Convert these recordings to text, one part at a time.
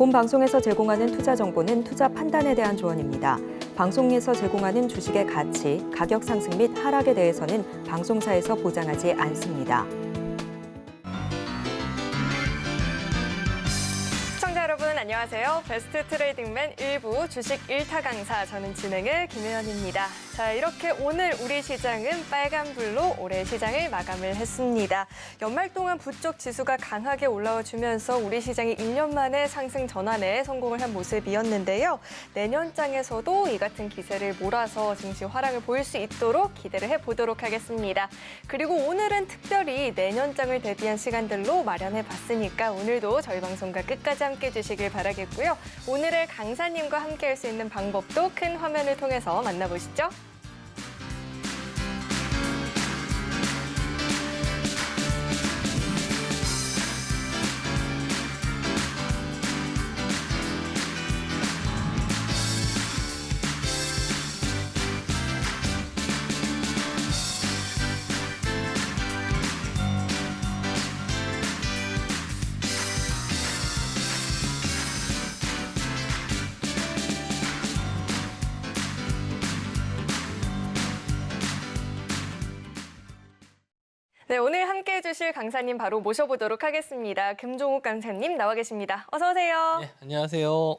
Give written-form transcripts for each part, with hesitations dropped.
본 방송에서 제공하는 투자 정보는 투자 판단에 대한 조언입니다. 방송에서 제공하는 주식의 가치, 가격 상승 및 하락에 대해서는 방송사에서 보장하지 않습니다. 시청자 여러분 안녕하세요. 베스트 트레이딩맨 1부 주식 1타 강사, 저는 진행의 김혜연입니다. 자, 이렇게 오늘 우리 시장은 빨간불로 올해 시장을 마감을 했습니다. 연말 동안 부쪽 지수가 강하게 올라와 주면서 우리 시장이 1년 만에 상승 전환에 성공을 한 모습이었는데요. 내년장에서도 이 같은 기세를 몰아서 증시 화랑을 보일 수 있도록 기대를 해보도록 하겠습니다. 그리고 오늘은 특별히 내년장을 대비한 시간들로 마련해봤으니까 오늘도 저희 방송과 끝까지 함께해 주시길 바라겠고요. 오늘의 강사님과 함께할 수 있는 방법도 큰 화면을 통해서 만나보시죠. 네, 오늘 함께해 주실 강사님 바로 모셔보도록 하겠습니다. 금종욱 강사님 나와 계십니다. 어서 오세요. 네, 안녕하세요.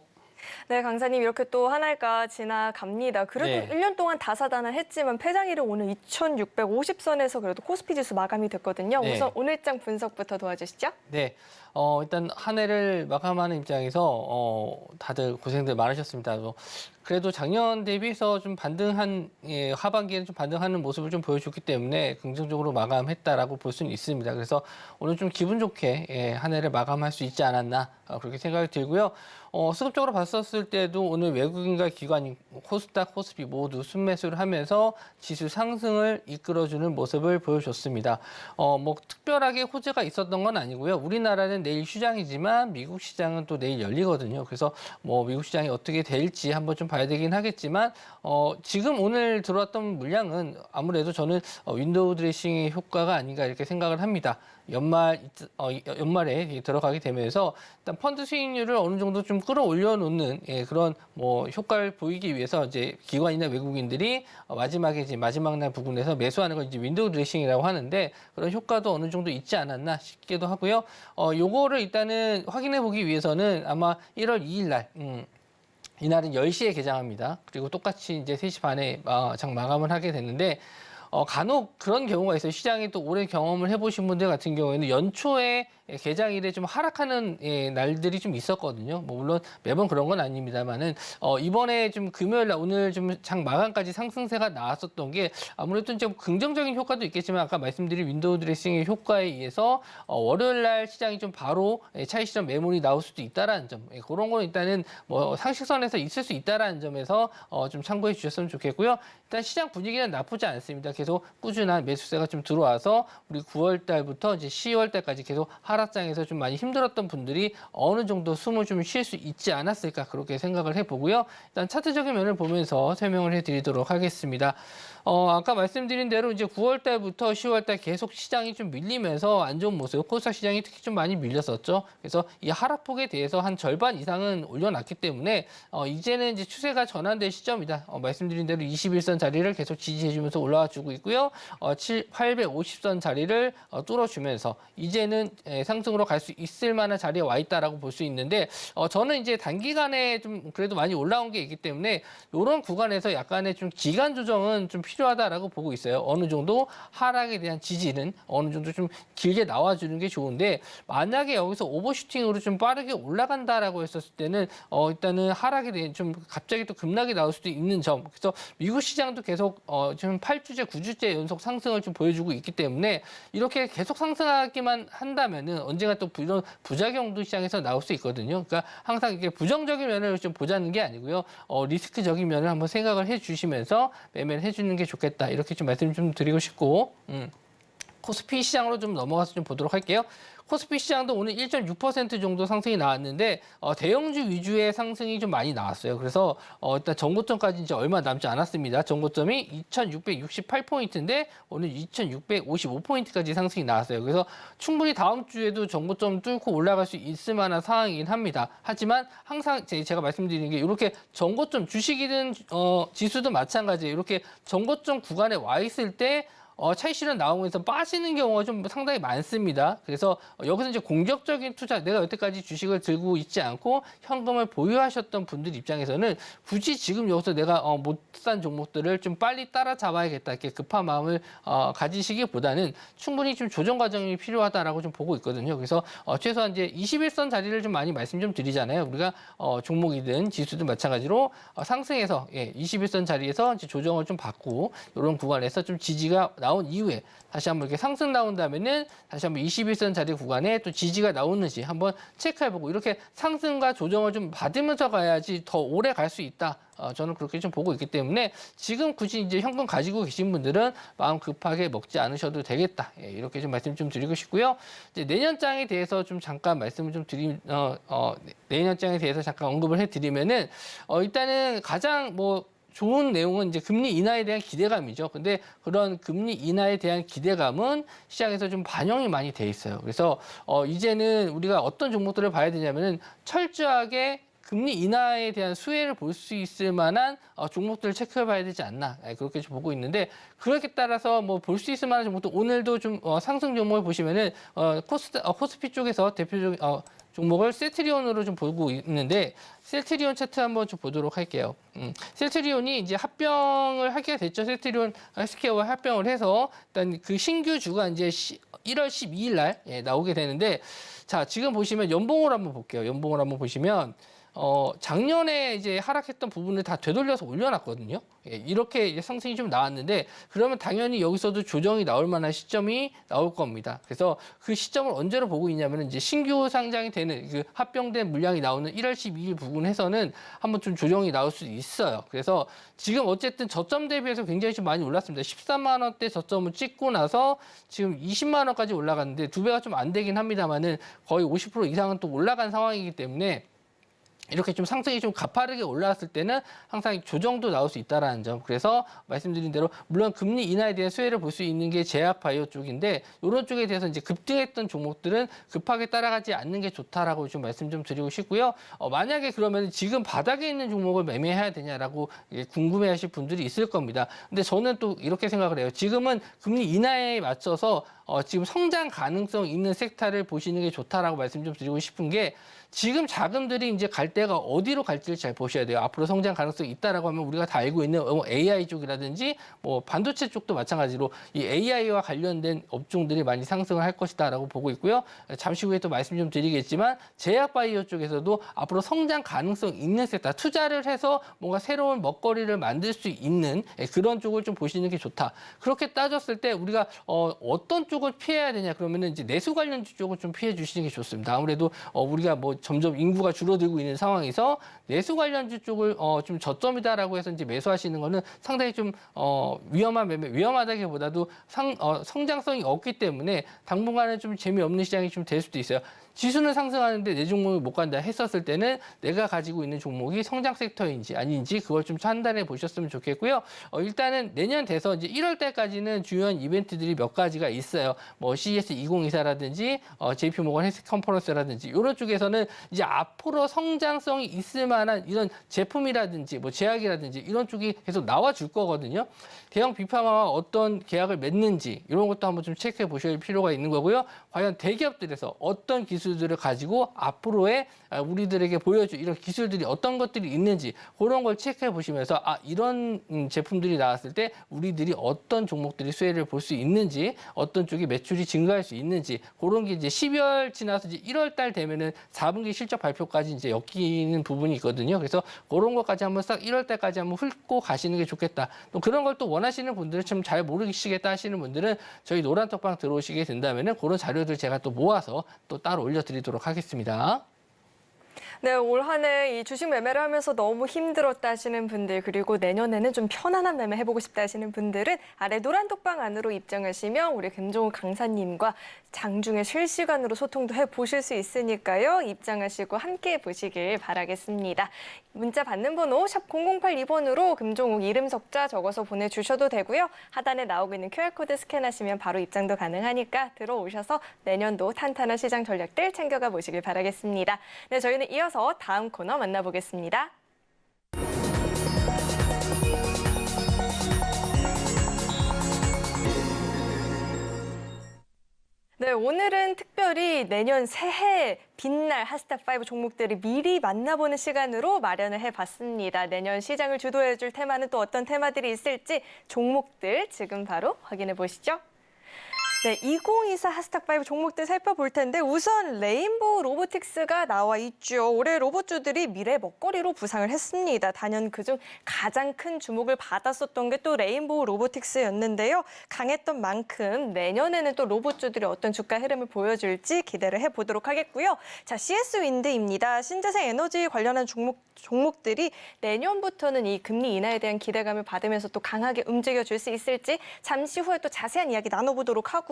네, 강사님 이렇게 또 한 해가 지나갑니다. 그래도 네. 1년 동안 다사다난 했지만 패장일은 오늘 2650선에서 그래도 코스피 지수 마감이 됐거든요. 네. 우선 오늘장 분석부터 도와주시죠. 네, 일단 한 해를 마감하는 입장에서 다들 고생들 많으셨습니다. 그래도 작년 대비해서 좀 반등한 하반기에는 좀 반등하는 모습을 좀 보여줬기 때문에 긍정적으로 마감했다라고 볼 수는 있습니다. 그래서 오늘 좀 기분 좋게 한 해를 마감할 수 있지 않았나 그렇게 생각이 들고요. 수급적으로 봤었을 때도 오늘 외국인과 기관이 코스닥, 코스피 모두 순매수를 하면서 지수 상승을 이끌어주는 모습을 보여줬습니다. 뭐 특별하게 호재가 있었던 건 아니고요. 우리나라는 내일 휴장이지만 미국 시장은 또 내일 열리거든요. 그래서 뭐 미국 시장이 어떻게 될지 한번 좀 봐야 되긴 하겠지만 지금 오늘 들어왔던 물량은 아무래도 저는 윈도우 드레싱의 효과가 아닌가 이렇게 생각을 합니다. 연말에 들어가게 되면서 일단 펀드 수익률을 어느 정도 좀 끌어올려 놓는 그런 뭐 효과를 보이기 위해서 이제 기관이나 외국인들이 마지막에 이제 마지막 날 부분에서 매수하는 걸 이제 윈도우 드레싱이라고 하는데 그런 효과도 어느 정도 있지 않았나 싶기도 하고요. 요거를 일단은 확인해 보기 위해서는 아마 1월 2일 날 이날은 10시에 개장합니다. 그리고 똑같이 이제 3시 반에 장 마감을 하게 됐는데 간혹 그런 경우가 있어요. 시장에 또 오래 경험을 해보신 분들 같은 경우에는 연초에 개장일에 좀 하락하는 날들이 좀 있었거든요. 뭐 물론 매번 그런 건 아닙니다만은 이번에 좀 금요일 날 오늘 좀 장 마감까지 상승세가 나왔었던 게 아무래도 좀 긍정적인 효과도 있겠지만 아까 말씀드린 윈도우 드레싱의 효과에 의해서 월요일 날 시장이 좀 바로 차익 실현 매물이 나올 수도 있다라는 점, 그런 거는 일단은 뭐 상식선에서 있을 수 있다라는 점에서 좀 참고해 주셨으면 좋겠고요. 일단 시장 분위기는 나쁘지 않습니다. 계속 꾸준한 매수세가 좀 들어와서 우리 9월 달부터 이제 10월 달까지 계속 하락장에서 좀 많이 힘들었던 분들이 어느 정도 숨을 좀 쉴 수 있지 않았을까 그렇게 생각을 해보고요. 일단 차트적인 면을 보면서 설명을 해드리도록 하겠습니다. 아까 말씀드린 대로 이제 9월 달부터 10월 달 계속 시장이 좀 밀리면서 안 좋은 모습, 코스닥 시장이 특히 좀 많이 밀렸었죠. 그래서 이 하락폭에 대해서 한 절반 이상은 올려놨기 때문에 이제는 이제 추세가 전환될 시점이다. 말씀드린 대로 21선 자리를 계속 지지해주면서 올라와 주고 있고요. 850선 자리를 뚫어주면서 이제는 상승으로 갈 수 있을 만한 자리에 와 있다라고 볼 수 있는데 저는 이제 단기간에 좀 그래도 많이 올라온 게 있기 때문에 이런 구간에서 약간의 좀 기간 조정은 좀 필요하다라고 보고 있어요. 어느 정도 하락에 대한 지지는 어느 정도 좀 길게 나와주는 게 좋은데 만약에 여기서 오버슈팅으로 좀 빠르게 올라간다라고 했었을 때는 일단은 하락에 대한 좀 갑자기 또 급락이 나올 수도 있는 점. 그래서 미국 시장도 계속 지금 8주째, 9주째 연속 상승을 좀 보여주고 있기 때문에 이렇게 계속 상승하기만 한다면은 언젠가 또 이런 부작용도 시장에서 나올 수 있거든요. 그러니까 항상 이게 부정적인 면을 좀 보자는 게 아니고요. 리스크적인 면을 한번 생각을 해주시면서 매매를 해주는 게 좋겠다. 이렇게 좀 말씀 좀 드리고 싶고. 코스피 시장으로 좀 넘어가서 좀 보도록 할게요. 코스피 시장도 오늘 1.6% 정도 상승이 나왔는데 대형주 위주의 상승이 좀 많이 나왔어요. 그래서 일단 전고점까지 이제 얼마 남지 않았습니다. 전고점이 2,668포인트인데 오늘 2,655포인트까지 상승이 나왔어요. 그래서 충분히 다음 주에도 전고점 뚫고 올라갈 수 있을 만한 상황이긴 합니다. 하지만 항상 제가 말씀드리는 게 이렇게 전고점 주식이든 지수도 마찬가지예요. 이렇게 전고점 구간에 와 있을 때 차익 실현 나오면서 빠지는 경우가 좀 상당히 많습니다. 그래서 여기서 이제 공격적인 투자, 내가 여태까지 주식을 들고 있지 않고 현금을 보유하셨던 분들 입장에서는 굳이 지금 여기서 내가 못 산 종목들을 좀 빨리 따라잡아야겠다 이렇게 급한 마음을 가지시기보다는 충분히 좀 조정 과정이 필요하다라고 좀 보고 있거든요. 그래서 최소한 이제 21선 자리를 좀 많이 말씀 좀 드리잖아요. 우리가 종목이든 지수든 마찬가지로 상승해서 21선 자리에서 이제 조정을 좀 받고 이런 구간에서 좀 지지가 나온 이후에 다시 한번 이렇게 상승 나온다면은 다시 한번 21선 자리 구간에 또 지지가 나오는지 한번 체크해보고 이렇게 상승과 조정을 좀 받으면서 가야지 더 오래 갈 수 있다. 저는 그렇게 좀 보고 있기 때문에 지금 굳이 이제 현금 가지고 계신 분들은 마음 급하게 먹지 않으셔도 되겠다. 이렇게 좀 말씀 좀 드리고 싶고요. 이제 내년장에 대해서 좀 잠깐 말씀을 좀 내년장에 대해서 잠깐 언급을 해드리면은 일단은 가장 좋은 내용은 이제 금리 인하에 대한 기대감이죠. 근데 그런 금리 인하에 대한 기대감은 시장에서 좀 반영이 많이 돼 있어요. 그래서 이제는 우리가 어떤 종목들을 봐야 되냐면은 철저하게 금리 인하에 대한 수혜를 볼 수 있을 만한 종목들을 체크해 봐야 되지 않나 그렇게 좀 보고 있는데 그렇게 따라서 볼 수 있을 만한 종목도 오늘도 좀 상승 종목을 보시면은 코스피 쪽에서 대표적인 종목을 셀트리온으로 좀 보고 있는데 셀트리온 차트 한번 좀 보도록 할게요. 셀트리온이 이제 합병을 하게 됐죠. 셀트리온 헬스케어와 합병을 해서 일단 그 신규 주가 이제 1월 12일 날 나오게 되는데 자 지금 보시면 연봉을 한번 볼게요. 연봉을 한번 보시면 작년에 이제 하락했던 부분을 다 되돌려서 올려놨거든요. 이렇게 이제 상승이 좀 나왔는데 그러면 당연히 여기서도 조정이 나올 만한 시점이 나올 겁니다. 그래서 그 시점을 언제로 보고 있냐면은 이제 신규 상장이 되는 그 합병된 물량이 나오는 1월 12일 부분에서는 한번 좀 조정이 나올 수 있어요. 그래서 지금 어쨌든 저점 대비해서 굉장히 좀 많이 올랐습니다. 13만 원대 저점을 찍고 나서 지금 20만 원까지 올라갔는데 두 배가 좀 안 되긴 합니다만은 거의 50% 이상은 또 올라간 상황이기 때문에 이렇게 좀 상승이 좀 가파르게 올라왔을 때는 항상 조정도 나올 수 있다라는 점. 그래서 말씀드린 대로 물론 금리 인하에 대한 수혜를 볼 수 있는 게 제약 바이오 쪽인데 이런 쪽에 대해서 이제 급등했던 종목들은 급하게 따라가지 않는 게 좋다라고 좀 말씀 좀 드리고 싶고요. 만약에 그러면 지금 바닥에 있는 종목을 매매해야 되냐라고 궁금해하실 분들이 있을 겁니다. 근데 저는 또 이렇게 생각을 해요. 지금은 금리 인하에 맞춰서 지금 성장 가능성 있는 섹터를 보시는 게 좋다라고 말씀 좀 드리고 싶은 게 지금 자금들이 이제 갈 때가 어디로 갈지를 잘 보셔야 돼요. 앞으로 성장 가능성이 있다라고 하면 우리가 다 알고 있는 AI 쪽이라든지 반도체 쪽도 마찬가지로 이 AI와 관련된 업종들이 많이 상승을 할 것이다라고 보고 있고요. 잠시 후에 또 말씀 좀 드리겠지만 제약바이오 쪽에서도 앞으로 성장 가능성 있는 섹터, 투자를 해서 뭔가 새로운 먹거리를 만들 수 있는 그런 쪽을 좀 보시는 게 좋다. 그렇게 따졌을 때 우리가 어떤 쪽을 피해야 되냐 그러면은 이제 내수 관련주 쪽을 좀 피해 주시는 게 좋습니다. 아무래도 우리가 점점 인구가 줄어들고 있는 상황에서 내수 관련주 쪽을 좀 저점이다라고 해서 이제 매수하시는 거는 상당히 좀 위험한 매매, 위험하다기보다도 성장성이 없기 때문에 당분간은 좀 재미없는 시장이 좀 될 수도 있어요. 지수는 상승하는데 내 종목이 못 간다 했었을 때는 내가 가지고 있는 종목이 성장 섹터인지 아닌지 그걸 좀 판단해 보셨으면 좋겠고요. 일단은 내년 돼서 이제 1월 달까지는 주요한 이벤트들이 몇 가지가 있어요. CES 2024라든지 JP 모건 헬스 컨퍼런스라든지 이런 쪽에서는 이제 앞으로 성장성이 있을 만한 이런 제품이라든지 제약이라든지 이런 쪽이 계속 나와줄 거거든요. 대형 빅파마와 어떤 계약을 맺는지 이런 것도 한번 좀 체크해 보실 필요가 있는 거고요. 과연 대기업들에서 어떤 기술들을 가지고 앞으로의 우리들에게 보여줄 이런 기술들이 어떤 것들이 있는지 그런 걸 체크해 보시면서 이런 제품들이 나왔을 때 우리들이 어떤 종목들이 수혜를 볼 수 있는지 어떤 쪽이 매출이 증가할 수 있는지 그런 게 이제 12월 지나서 이제 1월 달 되면은 4분기 실적 발표까지 이제 엮이는 부분이 있거든요. 그래서 그런 것까지 한번 싹 1월 달까지 한번 훑고 가시는 게 좋겠다. 또 그런 걸 또 원하시는 분들은 좀 잘 모르시겠다 하시는 분들은 저희 노란톡방 들어오시게 된다면은 그런 자료들 제가 또 모아서 또 따로 올려드리도록 하겠습니다. 네, 올 한 해 이 주식 매매를 하면서 너무 힘들었다 하시는 분들, 그리고 내년에는 좀 편안한 매매 해보고 싶다 하시는 분들은 아래 노란 독방 안으로 입장하시면 우리 금종욱 강사님과 장중에 실시간으로 소통도 해보실 수 있으니까요. 입장하시고 함께 보시길 바라겠습니다. 문자 받는 번호 샵 0082번으로 금종욱 이름 석자 적어서 보내주셔도 되고요. 하단에 나오고 있는 QR코드 스캔하시면 바로 입장도 가능하니까 들어오셔서 내년도 탄탄한 시장 전략들 챙겨가 보시길 바라겠습니다. 네, 저희는 이어서 다음 코너 만나보겠습니다. 네, 오늘은 특별히 내년 새해 빛날 하스탑5 종목들을 미리 만나보는 시간으로 마련을 해봤습니다. 내년 시장을 주도해줄 테마는 또 어떤 테마들이 있을지 종목들 지금 바로 확인해 보시죠. 네, 2024 하스탑5 종목들 살펴볼 텐데 우선 레인보우 로보틱스가 나와 있죠. 올해 로봇주들이 미래 먹거리로 부상을 했습니다. 단연 그중 가장 큰 주목을 받았었던 게 또 레인보우 로보틱스였는데요. 강했던 만큼 내년에는 또 로봇주들이 어떤 주가 흐름을 보여줄지 기대를 해보도록 하겠고요. 자, CS윈드입니다. 신재생 에너지 관련한 종목들이 내년부터는 이 금리 인하에 대한 기대감을 받으면서 또 강하게 움직여줄 수 있을지 잠시 후에 또 자세한 이야기 나눠보도록 하고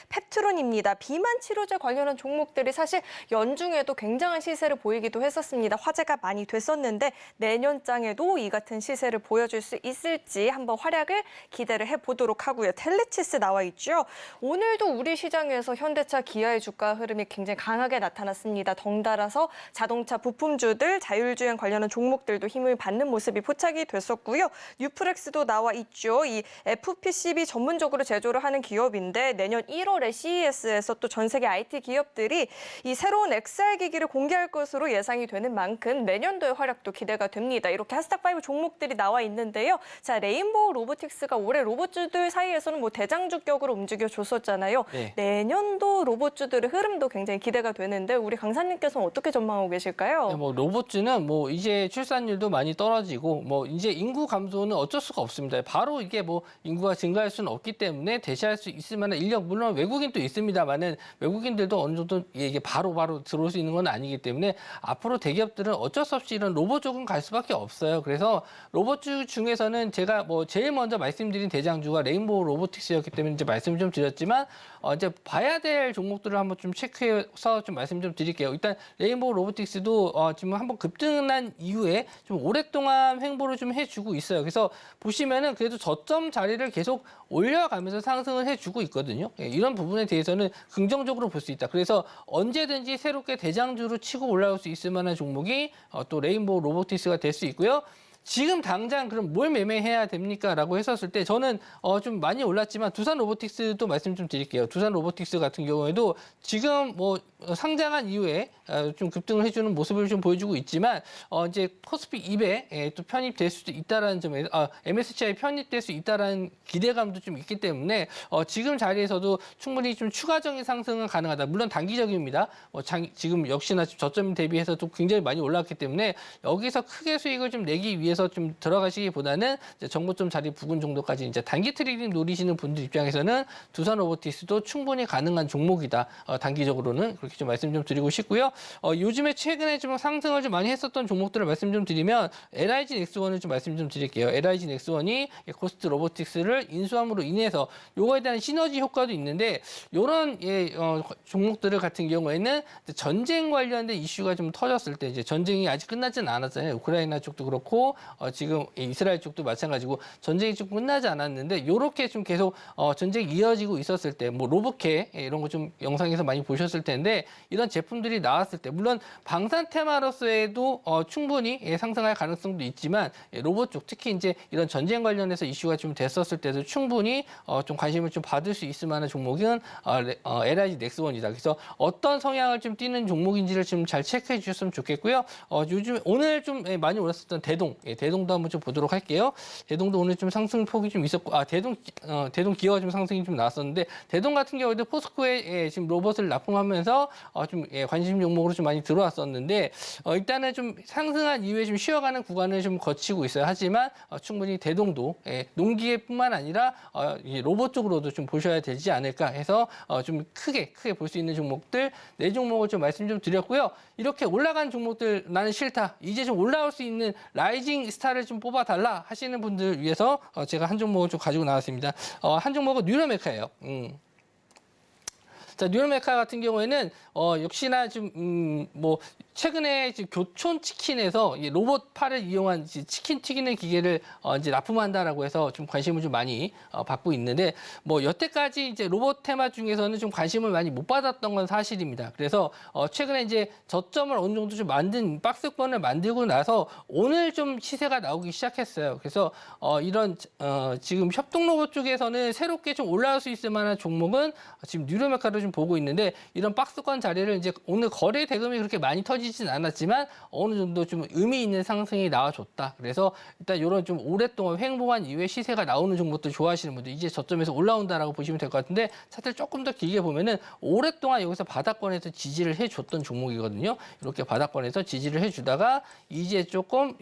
펩트론입니다. 비만 치료제 관련한 종목들이 사실 연중에도 굉장한 시세를 보이기도 했었습니다. 화제가 많이 됐었는데 내년장에도 이 같은 시세를 보여줄 수 있을지 한번 활약을 기대를 해보도록 하고요. 텔레치스 나와 있죠. 오늘도 우리 시장에서 현대차, 기아의 주가 흐름이 굉장히 강하게 나타났습니다. 덩달아서 자동차 부품주들, 자율주행 관련한 종목들도 힘을 받는 모습이 포착이 됐었고요. 뉴프렉스도 나와 있죠. 이 FPCB 전문적으로 제조를 하는 기업인데 내년 1월에 CES에서 또 전 세계 IT 기업들이 이 새로운 XR 기기를 공개할 것으로 예상이 되는 만큼 내년도의 활약도 기대가 됩니다. 이렇게 하스탑5 종목들이 나와 있는데요. 자, 레인보우 로보틱스가 올해 로봇주들 사이에서는 뭐 대장주격으로 움직여줬었잖아요. 네. 내년도 로봇주들의 흐름도 굉장히 기대가 되는데 우리 강사님께서는 어떻게 전망하고 계실까요? 네, 뭐 로봇주는 뭐 이제 출산율도 많이 떨어지고 뭐 이제 인구 감소는 어쩔 수가 없습니다. 바로 이게 뭐 인구가 증가할 수는 없기 때문에 대체할 수 있을 만한 인력, 물론 외국인도 있습니다만은 외국인들도 어느 정도 이게 바로 들어올 수 있는 건 아니기 때문에 앞으로 대기업들은 어쩔 수 없이 이런 로봇 쪽은 갈 수밖에 없어요. 그래서 로봇주 중에서는 제가 뭐 제일 먼저 말씀드린 대장주가 레인보우 로보틱스였기 때문에 이제 말씀을 좀 드렸지만 이제 봐야 될 종목들을 한번 좀 체크해서 좀 말씀 좀 드릴게요. 일단 레인보우 로보틱스도 지금 한번 급등한 이후에 좀 오랫동안 횡보를 좀 해주고 있어요. 그래서 보시면은 그래도 저점 자리를 계속 올려가면서 상승을 해주고 있거든요. 이런 부분에 대해서는 긍정적으로 볼 수 있다. 그래서 언제든지 새롭게 대장주로 치고 올라올 수 있을 만한 종목이 또 레인보우 로보틱스가 될 수 있고요. 지금 당장 그럼 뭘 매매해야 됩니까? 라고 했었을 때 저는 좀 많이 올랐지만 두산 로보틱스도 말씀 좀 드릴게요. 두산 로보틱스 같은 경우에도 지금 뭐 상장한 이후에 좀 급등을 해주는 모습을 좀 보여주고 있지만 이제 코스피 200에 또 편입될 수도 있다라는 점에서 MSCI에 편입될 수 있다라는 기대감도 좀 있기 때문에 지금 자리에서도 충분히 좀 추가적인 상승은 가능하다. 물론 단기적입니다. 지금 역시나 저점 대비해서 또 굉장히 많이 올랐기 때문에 여기서 크게 수익을 좀 내기 위해서 좀 들어가시기보다는 이제 정고점 자리 부근 정도까지 이제 단기 트레이딩 노리시는 분들 입장에서는 두산 로보틱스도 충분히 가능한 종목이다. 단기적으로는 그렇게 좀 말씀 좀 드리고 싶고요. 요즘에 최근에 좀 상승을 좀 많이 했었던 종목들을 말씀 좀 드리면 LIG 넥스원을 좀 말씀 좀 드릴게요. LIG 넥스원이 코스트 로보틱스를 인수함으로 인해서 요거에 대한 시너지 효과도 있는데 이런 종목들 같은 경우에는 전쟁 관련된 이슈가 좀 터졌을 때 이제 전쟁이 아직 끝나지는 않았잖아요. 우크라이나 쪽도 그렇고 지금 이스라엘 쪽도 마찬가지고 전쟁이 좀 끝나지 않았는데 이렇게 좀 계속 전쟁이 이어지고 있었을 때 뭐 로봇캐 이런 거 좀 영상에서 많이 보셨을 텐데 이런 제품들이 나왔을 때 물론 방산 테마로서에도 충분히 상승할 가능성도 있지만 로봇 쪽 특히 이제 이런 전쟁 관련해서 이슈가 좀 됐었을 때도 충분히 좀 관심을 좀 받을 수 있을 만한 종목은 LIG 넥스원이다. 그래서 어떤 성향을 좀 띠는 종목인지를 좀 잘 체크해 주셨으면 좋겠고요. 요즘 오늘 좀 많이 올랐었던 대동도 한번 좀 보도록 할게요. 대동도 오늘 좀 상승폭이 좀 있었고, 대동 기어가 좀 상승이 좀 나왔었는데, 대동 같은 경우에도 포스코에 지금 로봇을 납품하면서 관심 종목으로 좀 많이 들어왔었는데, 일단은 좀 상승한 이후에 좀 쉬어가는 구간을 좀 거치고 있어요. 하지만 충분히 대동도 농기계뿐만 아니라 이 로봇 쪽으로도 좀 보셔야 되지 않을까 해서 좀 크게 볼 수 있는 종목들 4종목을 좀 말씀 좀 드렸고요. 이렇게 올라간 종목들 나는 싫다. 이제 좀 올라올 수 있는 라이징 스타를 좀 뽑아달라 하시는 분들 위해서 제가 한 종목을 좀 가지고 나왔습니다. 한 종목은 뉴럴메카예요. 자, 뉴럴메카 같은 경우에는 역시나 좀 최근에 지금 교촌 치킨에서 이 로봇 팔을 이용한 치킨 튀기는 기계를 이제 납품한다라고 해서 좀 관심을 좀 많이 받고 있는데 여태까지 이제 로봇 테마 중에서는 좀 관심을 많이 못 받았던 건 사실입니다. 그래서 최근에 이제 저점을 어느 정도 좀 만든 박스권을 만들고 나서 오늘 좀 시세가 나오기 시작했어요. 그래서 이런 지금 협동 로봇 쪽에서는 새롭게 좀 올라올 수 있을 만한 종목은 지금 뉴럴메카를 좀 보고 있는데 이런 박스권 자리를 이제 오늘 거래 대금이 그렇게 많이 터지진 않았지만 어느 정도 좀 의미 있는 상승이 나와줬다. 그래서 일단 이런 좀 오랫동안 횡보한 이후에 시세가 나오는 종목들 좋아하시는 분들 이제 저점에서 올라온다라고 보시면 될 것 같은데 차트를 조금 더 길게 보면은 오랫동안 여기서 바닥권에서 지지를 해줬던 종목이거든요. 이렇게 바닥권에서 지지를 해주다가 이제 조금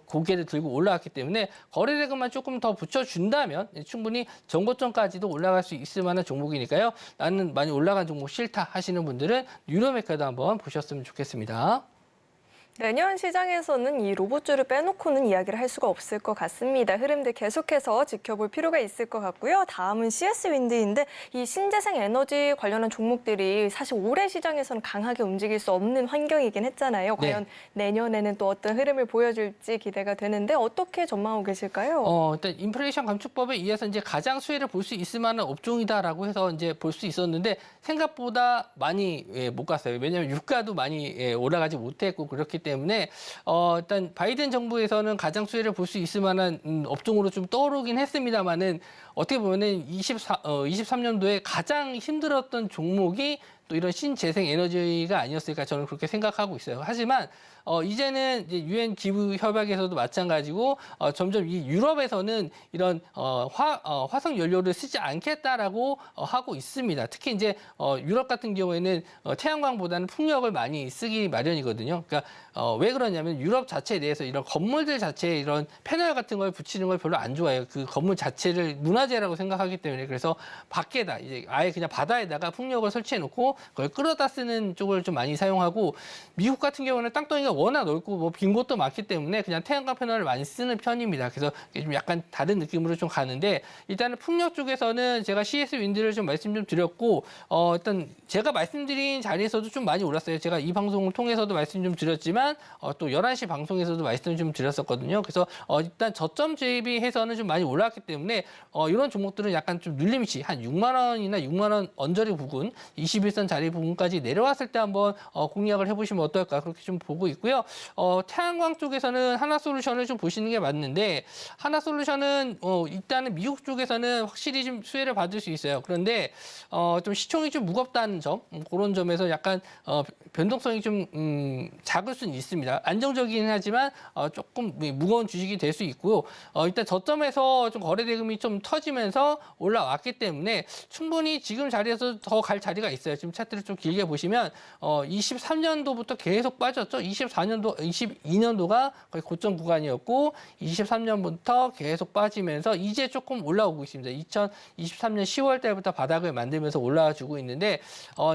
고개를 들고 올라왔기 때문에 거래 대금만 조금 더 붙여준다면 충분히 전고점까지도 올라갈 수 있을 만한 종목이니까요. 나는 많이 올라간 종목 싫다 하시는 분들은 뉴럴메카도 한번 보셨으면 좋겠습니다. 내년 시장에서는 이 로봇주를 빼놓고는 이야기를 할 수가 없을 것 같습니다. 흐름들 계속해서 지켜볼 필요가 있을 것 같고요. 다음은 CS-윈드인데 이 신재생 에너지 관련한 종목들이 사실 올해 시장에서는 강하게 움직일 수 없는 환경이긴 했잖아요. 과연 내년에는 또 어떤 흐름을 보여줄지 기대가 되는데 어떻게 전망하고 계실까요? 일단 인플레이션 감축법에 의해서 이제 가장 수혜를 볼 수 있을 만한 업종이다라고 해서 이제 볼 수 있었는데 생각보다 많이 못 갔어요. 왜냐하면 유가도 많이 올라가지 못했고 그렇기 때문에 일단 바이든 정부에서는 가장 수혜를 볼 수 있을 만한 업종으로 좀 떠오르긴 했습니다만은 어떻게 보면은 23년도에 가장 힘들었던 종목이 또 이런 신재생 에너지가 아니었을까 저는 그렇게 생각하고 있어요. 하지만 이제는 이제 유엔 기후 협약에서도 마찬가지고 점점 이 유럽에서는 이런 화석 연료를 쓰지 않겠다라고 하고 있습니다. 특히 이제 유럽 같은 경우에는 태양광보다는 풍력을 많이 쓰기 마련이거든요. 그러니까 왜 그러냐면 유럽 자체에 대해서 이런 건물들 자체에 이런 패널 같은 걸 붙이는 걸 별로 안 좋아해요. 그 건물 자체를 문화재라고 생각하기 때문에 그래서 밖에다 이제 아예 그냥 바다에다가 풍력을 설치해 놓고 그걸 끌어다 쓰는 쪽을 좀 많이 사용하고 미국 같은 경우는 땅덩이가 워낙 넓고 빈 곳도 많기 때문에 그냥 태양광 패널을 많이 쓰는 편입니다. 그래서 좀 약간 다른 느낌으로 좀 가는데 일단은 풍력 쪽에서는 제가 CS-윈드를 좀 말씀 좀 드렸고 일단 제가 말씀드린 자리에서도 좀 많이 올랐어요. 제가 이 방송을 통해서도 말씀 좀 드렸지만 또 11시 방송에서도 말씀 좀 드렸었거든요. 그래서 일단 저점 대비해서는 좀 많이 올랐기 때문에 이런 종목들은 약간 좀 눌림시 한 6만 원이나 6만 원 언저리 부근 21선 자리 부분까지 내려왔을 때 한번 공략을 해보시면 어떨까 그렇게 좀 보고 있고요. 태양광 쪽에서는 하나솔루션을 좀 보시는 게 맞는데 하나솔루션은 일단은 미국 쪽에서는 확실히 좀 수혜를 받을 수 있어요. 그런데 좀 시총이 좀 무겁다는 점 그런 점에서 약간 변동성이 좀 작을 수는 있습니다. 안정적이긴 하지만 조금 무거운 주식이 될 수 있고요. 일단 저점에서 좀 거래 대금이 좀 터지면서 올라왔기 때문에 충분히 지금 자리에서 더 갈 자리가 있어요. 지금 차트를 좀 길게 보시면 23년도부터 계속 빠졌죠. 22년도가 거의 고점 구간이었고 23년부터 계속 빠지면서 이제 조금 올라오고 있습니다. 2023년 10월 달부터 바닥을 만들면서 올라와주고 있는데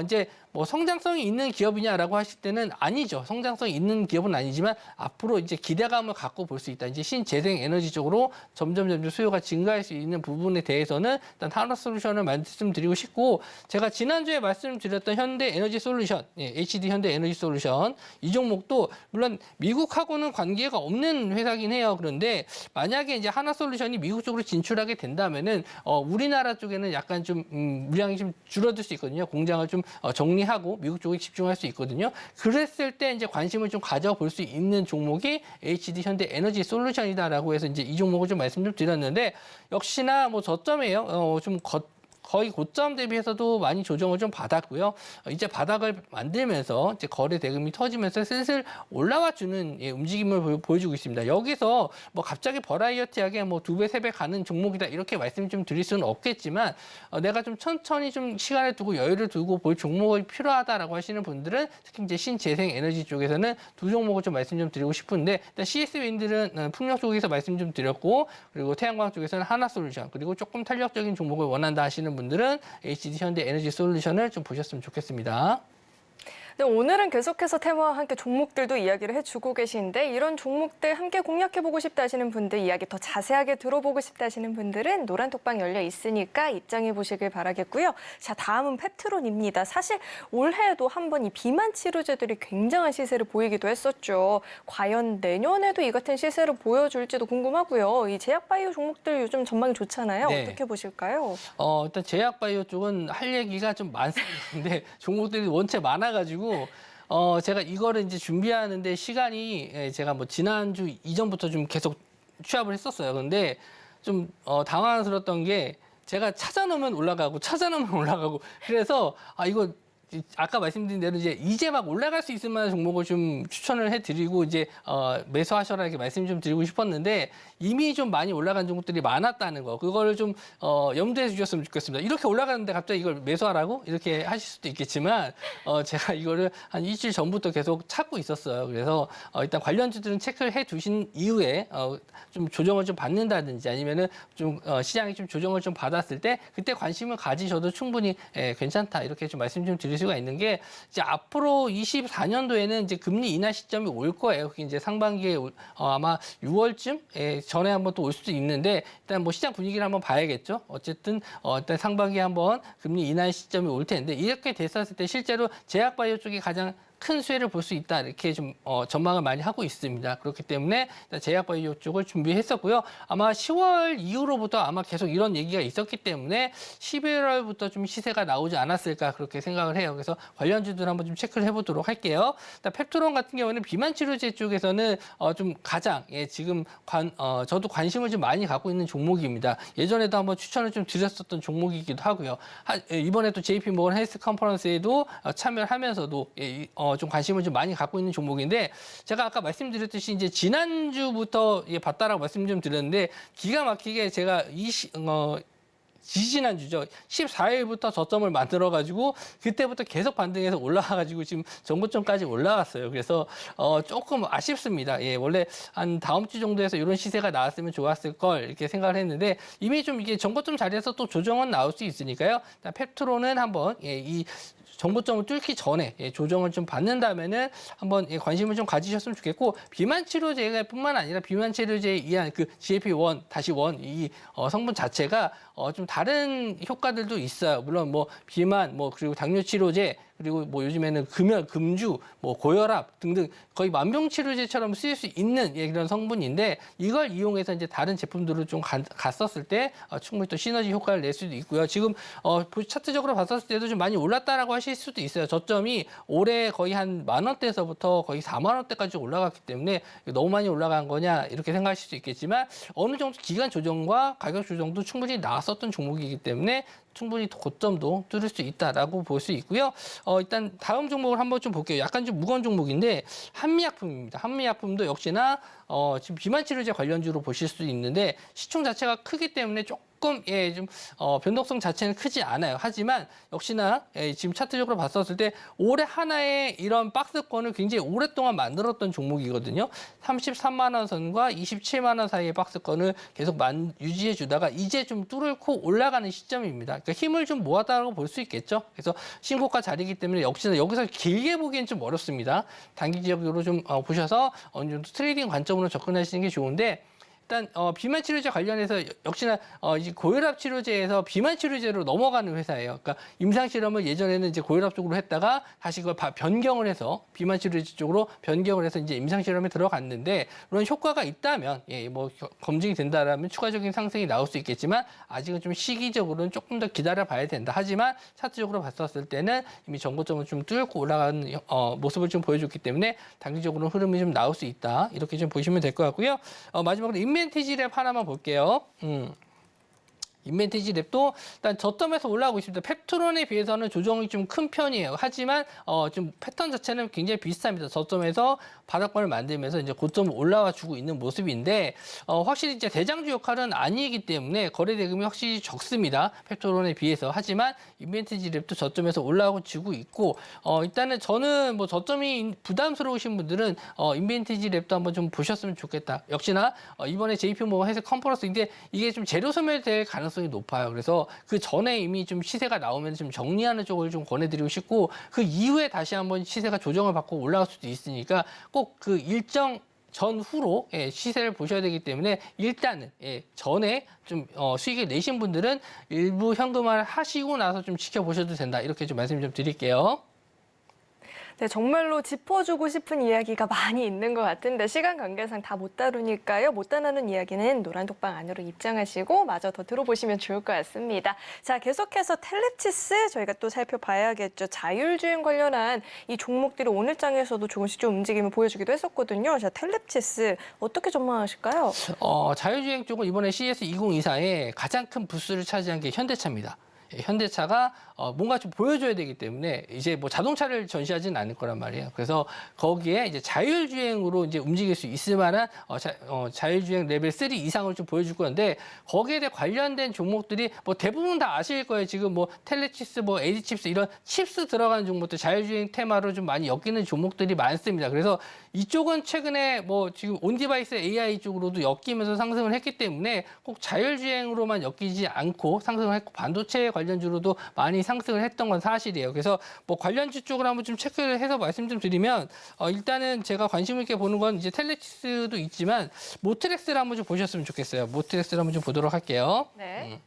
이제 뭐 성장성이 있는 기업이냐라고 하실 때는 아니죠. 성장성이 있는 기업은 아니지만 앞으로 이제 기대감을 갖고 볼 수 있다. 이제 신재생 에너지 쪽으로 점점 수요가 증가할 수 있는 부분에 대해서는 일단 하나솔루션을 말씀드리고 싶고 제가 지난주에 말씀드렸던 현대에너지솔루션, HD 현대에너지솔루션 이 종목도 물론 미국하고는 관계가 없는 회사긴 해요. 그런데 만약에 이제 하나솔루션이 미국 쪽으로 진출하게 된다면은 우리나라 쪽에는 약간 좀 물량이 좀 줄어들 수 있거든요. 공장을 좀 정리하고 미국 쪽에 집중할 수 있거든요. 그랬을 때 이제 관심을 좀 가져볼 수 있는 종목이 HD 현대에너지솔루션이다라고 해서 이제 이 종목을 좀 말씀 좀 드렸는데 역시나 뭐 저점이에요. 좀 거의 고점 대비해서도 많이 조정을 좀 받았고요. 이제 바닥을 만들면서 이제 거래 대금이 터지면서 슬슬 올라와 주는 움직임을 보여주고 있습니다. 여기서 뭐 갑자기 버라이어티하게 뭐 2배, 3배 가는 종목이다 이렇게 말씀 좀 드릴 수는 없겠지만 내가 좀 천천히 좀 시간을 두고 여유를 두고 볼 종목이 필요하다라고 하시는 분들은 특히 이제 신재생 에너지 쪽에서는 두 종목을 좀 말씀 좀 드리고 싶은데 일단 CS 윈드는 풍력 쪽에서 말씀 좀 드렸고 그리고 태양광 쪽에서는 하나솔루션 그리고 조금 탄력적인 종목을 원한다 하시는 분들은 HD 현대 에너지 솔루션을 좀 보셨으면 좋겠습니다. 네, 오늘은 계속해서 테마와 함께 종목들도 이야기를 해주고 계신데 이런 종목들 함께 공략해보고 싶다 하시는 분들 이야기 더 자세하게 들어보고 싶다 하시는 분들은 노란 톡방 열려 있으니까 입장해 보시길 바라겠고요. 자, 다음은 펩트론입니다. 사실 올해에도 한번 이 비만 치료제들이 굉장한 시세를 보이기도 했었죠. 과연 내년에도 이 같은 시세를 보여줄지도 궁금하고요. 이 제약바이오 종목들 요즘 전망이 좋잖아요. 네. 어떻게 보실까요? 일단 제약바이오 쪽은 할 얘기가 좀 많습니다. 종목들이 원체 많아가지고 제가 이거를 이제 준비하는데 시간이 제가 뭐 지난주 이전부터 좀 계속 취합을 했었어요. 근데 좀 당황스러웠던 게 제가 찾아놓으면 올라가고 그래서 이거 아까 말씀드린 대로 이제 막 올라갈 수 있을 만한 종목을 좀 추천을 해드리고 이제 매수하셔라 이렇게 말씀 좀 드리고 싶었는데 이미 좀 많이 올라간 종목들이 많았다는 거 그거를 좀 염두해 주셨으면 좋겠습니다. 이렇게 올라가는데 갑자기 이걸 매수하라고 이렇게 하실 수도 있겠지만 제가 이거를 한 일주일 전부터 계속 찾고 있었어요. 그래서 일단 관련주들은 체크를 해 두신 이후에 좀 조정을 좀 받는다든지 아니면은 좀 시장이 좀 조정을 좀 받았을 때 그때 관심을 가지셔도 충분히 괜찮다 이렇게 좀 말씀 좀 드릴 수가 있는 게 이제 앞으로 24년도에는 이제 금리 인하 시점이 올 거예요. 그게 이제 상반기에 아마 6월쯤 전에 한번 또 올 수도 있는데 일단 뭐 시장 분위기를 한번 봐야겠죠. 어쨌든 일단 상반기에 한번 금리 인하 시점이 올 텐데 이렇게 됐었을 때 실제로 제약바이오 쪽이 가장 큰 수혜를 볼 수 있다 이렇게 좀 전망을 많이 하고 있습니다. 그렇기 때문에 제약바이오 쪽을 준비했었고요. 아마 10월 이후로부터 아마 계속 이런 얘기가 있었기 때문에 11월부터 좀 시세가 나오지 않았을까 그렇게 생각을 해요. 그래서 관련주들 한번 좀 체크를 해보도록 할게요. 펩트론 같은 경우는 비만 치료제 쪽에서는 좀 가장 지금 저도 관심을 좀 많이 갖고 있는 종목입니다. 예전에도 한번 추천을 좀 드렸었던 종목이기도 하고요. 이번에도 JP 모건 헬스 컨퍼런스에도 참여를 하면서도 좀 관심을 좀 많이 갖고 있는 종목인데 제가 아까 말씀드렸듯이 이제 지난주부터 봤다라고 말씀 좀 드렸는데 기가 막히게 제가 지지난주죠. 14일부터 저점을 만들어가지고 그때부터 계속 반등해서 올라와가지고 지금 전고점까지 올라왔어요. 그래서 조금 아쉽습니다. 원래 한 다음 주 정도에서 이런 시세가 나왔으면 좋았을 걸 이렇게 생각을 했는데 이미 좀 이게 전고점 자리에서 또 조정은 나올 수 있으니까요. 펩트론은 한번 이 정고점을 뚫기 전에 조정을 좀 받는다면은 한번 관심을 좀 가지셨으면 좋겠고 비만 치료제뿐만 아니라 비만 치료제에 의한 그 GLP-1-1 이 성분 자체가 좀 다른 효과들도 있어요. 물론 뭐 비만 그리고 당뇨 치료제 그리고 뭐 요즘에는 금주, 고혈압 등등 거의 만병치료제처럼 쓰일 수 있는 그런 성분인데 이걸 이용해서 이제 다른 제품들을 좀 갔었을 때 충분히 또 시너지 효과를 낼 수도 있고요. 지금 차트적으로 봤었을 때도 좀 많이 올랐다라고 하실 수도 있어요. 저점이 올해 거의 한 10,000원대에서부터 거의 40,000원대까지 올라갔기 때문에 너무 많이 올라간 거냐 이렇게 생각하실 수 있겠지만 어느 정도 기간 조정과 가격 조정도 충분히 나왔었던 종목이기 때문에 충분히 고점도 뚫을 수 있다라고 볼 수 있고요. 일단 다음 종목을 한번 좀 볼게요. 약간 좀 무거운 종목인데 한미약품입니다. 한미약품도 역시나 지금 비만 치료제 관련주로 보실 수 있는데 시총 자체가 크기 때문에 조금 좀 변동성 자체는 크지 않아요. 하지만 역시나 지금 차트적으로 봤었을 때 올해 하나의 이런 박스권을 굉장히 오랫동안 만들었던 종목이거든요. 33만 원 선과 27만 원 사이의 박스권을 계속 유지해 주다가 이제 좀 뚫고 올라가는 시점입니다. 그러니까 힘을 좀 모았다고 볼 수 있겠죠. 그래서 신고가 자리이기 때문에 역시나 여기서 길게 보기엔 좀 어렵습니다. 단기적으로 좀 보셔서 어느 정도 트레이딩 관점으로 접근하시는 게 좋은데 일단 비만 치료제 관련해서 역시나 이제 고혈압 치료제에서 비만 치료제로 넘어가는 회사예요. 그러니까 임상 실험을 예전에는 이제 고혈압 쪽으로 했다가 다시 그걸 변경을 해서 비만 치료제 쪽으로 변경을 해서 이제 임상 실험에 들어갔는데 물론 효과가 있다면 검증이 된다라면 추가적인 상승이 나올 수 있겠지만 아직은 좀 시기적으로는 조금 더 기다려 봐야 된다. 하지만 차트적으로 봤었을 때는 이미 전고점을 좀 뚫고 올라가는 모습을 좀 보여줬기 때문에 단기적으로 흐름이 좀 나올 수 있다. 이렇게 좀 보시면 될 것 같고요. 마지막으로 인벤티지랩 하나만 볼게요. 인벤티지 랩도 일단 저점에서 올라가고 있습니다. 펩트론에 비해서는 조정이 좀 큰 편이에요. 하지만 좀 패턴 자체는 굉장히 비슷합니다. 저점에서 바닥권을 만들면서 이제 고점을 올라와 주고 있는 모습인데 확실히 이제 대장주 역할은 아니기 때문에 거래 대금이 확실히 적습니다. 펩트론에 비해서. 하지만 인벤티지 랩도 저점에서 올라오고 지고 있고 일단은 저는 뭐 저점이 부담스러우신 분들은 인벤티지 랩도 한번 좀 보셨으면 좋겠다. 역시나 이번에 JP모건 회색 컨퍼런스인데 이게 좀 재료 소멸될 가능성이 높아요. 그래서 그 전에 이미 좀 시세가 나오면 좀 정리하는 쪽을 좀 권해드리고 싶고 그 이후에 다시 한번 시세가 조정을 받고 올라갈 수도 있으니까 꼭 그 일정 전후로 시세를 보셔야 되기 때문에 일단은 전에 좀 수익을 내신 분들은 일부 현금화를 하시고 나서 좀 지켜보셔도 된다. 이렇게 좀 말씀 좀 드릴게요. 네, 정말로 짚어주고 싶은 이야기가 많이 있는 것 같은데 시간 관계상 다 못 다루니까요. 못 다루는 이야기는 노란톡방 안으로 입장하시고 마저 더 들어보시면 좋을 것 같습니다. 자, 계속해서 텔레치스 저희가 또 살펴봐야겠죠. 자율주행 관련한 이 종목들이 오늘 장에서도 조금씩 좀 움직임을 보여주기도 했었거든요. 자, 텔레치스 어떻게 전망하실까요? 자율주행 쪽은 이번에 CES 2024에 가장 큰 부스를 차지한 게 현대차입니다. 현대차가 뭔가 좀 보여줘야 되기 때문에 이제 뭐 자동차를 전시하지는 않을 거란 말이에요. 그래서 거기에 이제 자율주행으로 이제 움직일 수 있을 만한 자율주행 레벨 3 이상을 좀 보여줄 건데 거기에 대해 관련된 종목들이 뭐 대부분 다 아실 거예요. 지금 뭐 텔레칩스, 뭐 AD칩스 이런 칩스 들어가는 종목들 자율주행 테마로 좀 많이 엮이는 종목들이 많습니다. 그래서 이쪽은 최근에 뭐 지금 온디바이스 AI 쪽으로도 엮이면서 상승을 했기 때문에 꼭 자율주행으로만 엮이지 않고 상승을 했고 반도체 관련주로도 많이 상승을 했던 건 사실이에요. 그래서 뭐 관련주 쪽을 한번 좀 체크를 해서 말씀 좀 드리면 일단은 제가 관심 있게 보는 건 이제 텔레치스도 있지만 모트렉스를 한번 좀 보셨으면 좋겠어요. 모트렉스를 한번 좀 보도록 할게요. 네.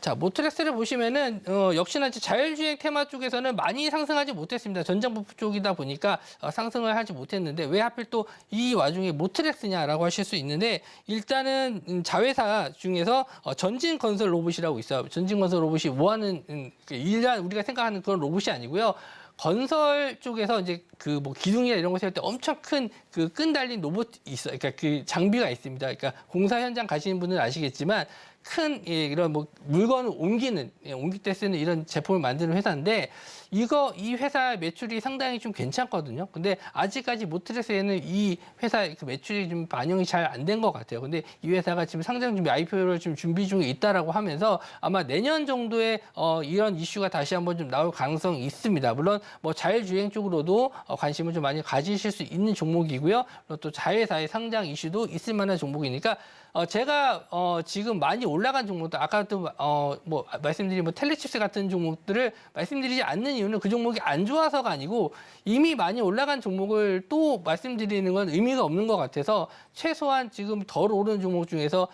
자, 모트렉스를 보시면은 역시나 이제 자율주행 테마 쪽에서는 많이 상승하지 못했습니다. 전장부품 쪽이다 보니까 상승을 하지 못했는데 왜 하필 또 이 와중에 모트렉스냐라고 하실 수 있는데 일단은 자회사 중에서 전진건설 로봇이라고 있어요. 전진건설 로봇이 뭐 하는 일반 우리가 생각하는 그런 로봇이 아니고요. 건설 쪽에서 이제 그 뭐 기둥이나 이런 거 세울 때 엄청 큰 그 끈 달린 로봇이 있어요. 그러니까 그 장비가 있습니다. 그러니까 공사 현장 가시는 분은 아시겠지만 큰 이런 뭐 물건을 옮길 때 쓰는 이런 제품을 만드는 회사인데 이 회사 매출이 상당히 좀 괜찮거든요. 근데 아직까지 모트렉스에는 이 회사의 그 매출이 좀 반영이 잘 안 된 것 같아요. 근데 이 회사가 지금 상장 준비 IPO를 지금 준비 중에 있다라고 하면서 아마 내년 정도에 이런 이슈가 다시 한번 좀 나올 가능성이 있습니다. 물론 뭐 자율주행 쪽으로도 관심을 좀 많이 가지실 수 있는 종목이고요. 그리고 또 자회사의 상장 이슈도 있을 만한 종목이니까 제가 지금 많이 올라간 종목들 아까도 뭐 말씀드린 뭐 텔레칩스 같은 종목들을 말씀드리지 않는 이유는 그 종목이 안 좋아서가 아니고 이미 많이 올라간 종목을 또 말씀드리는 건 의미가 없는 것 같아서 최소한 지금 덜 오른 종목 중에서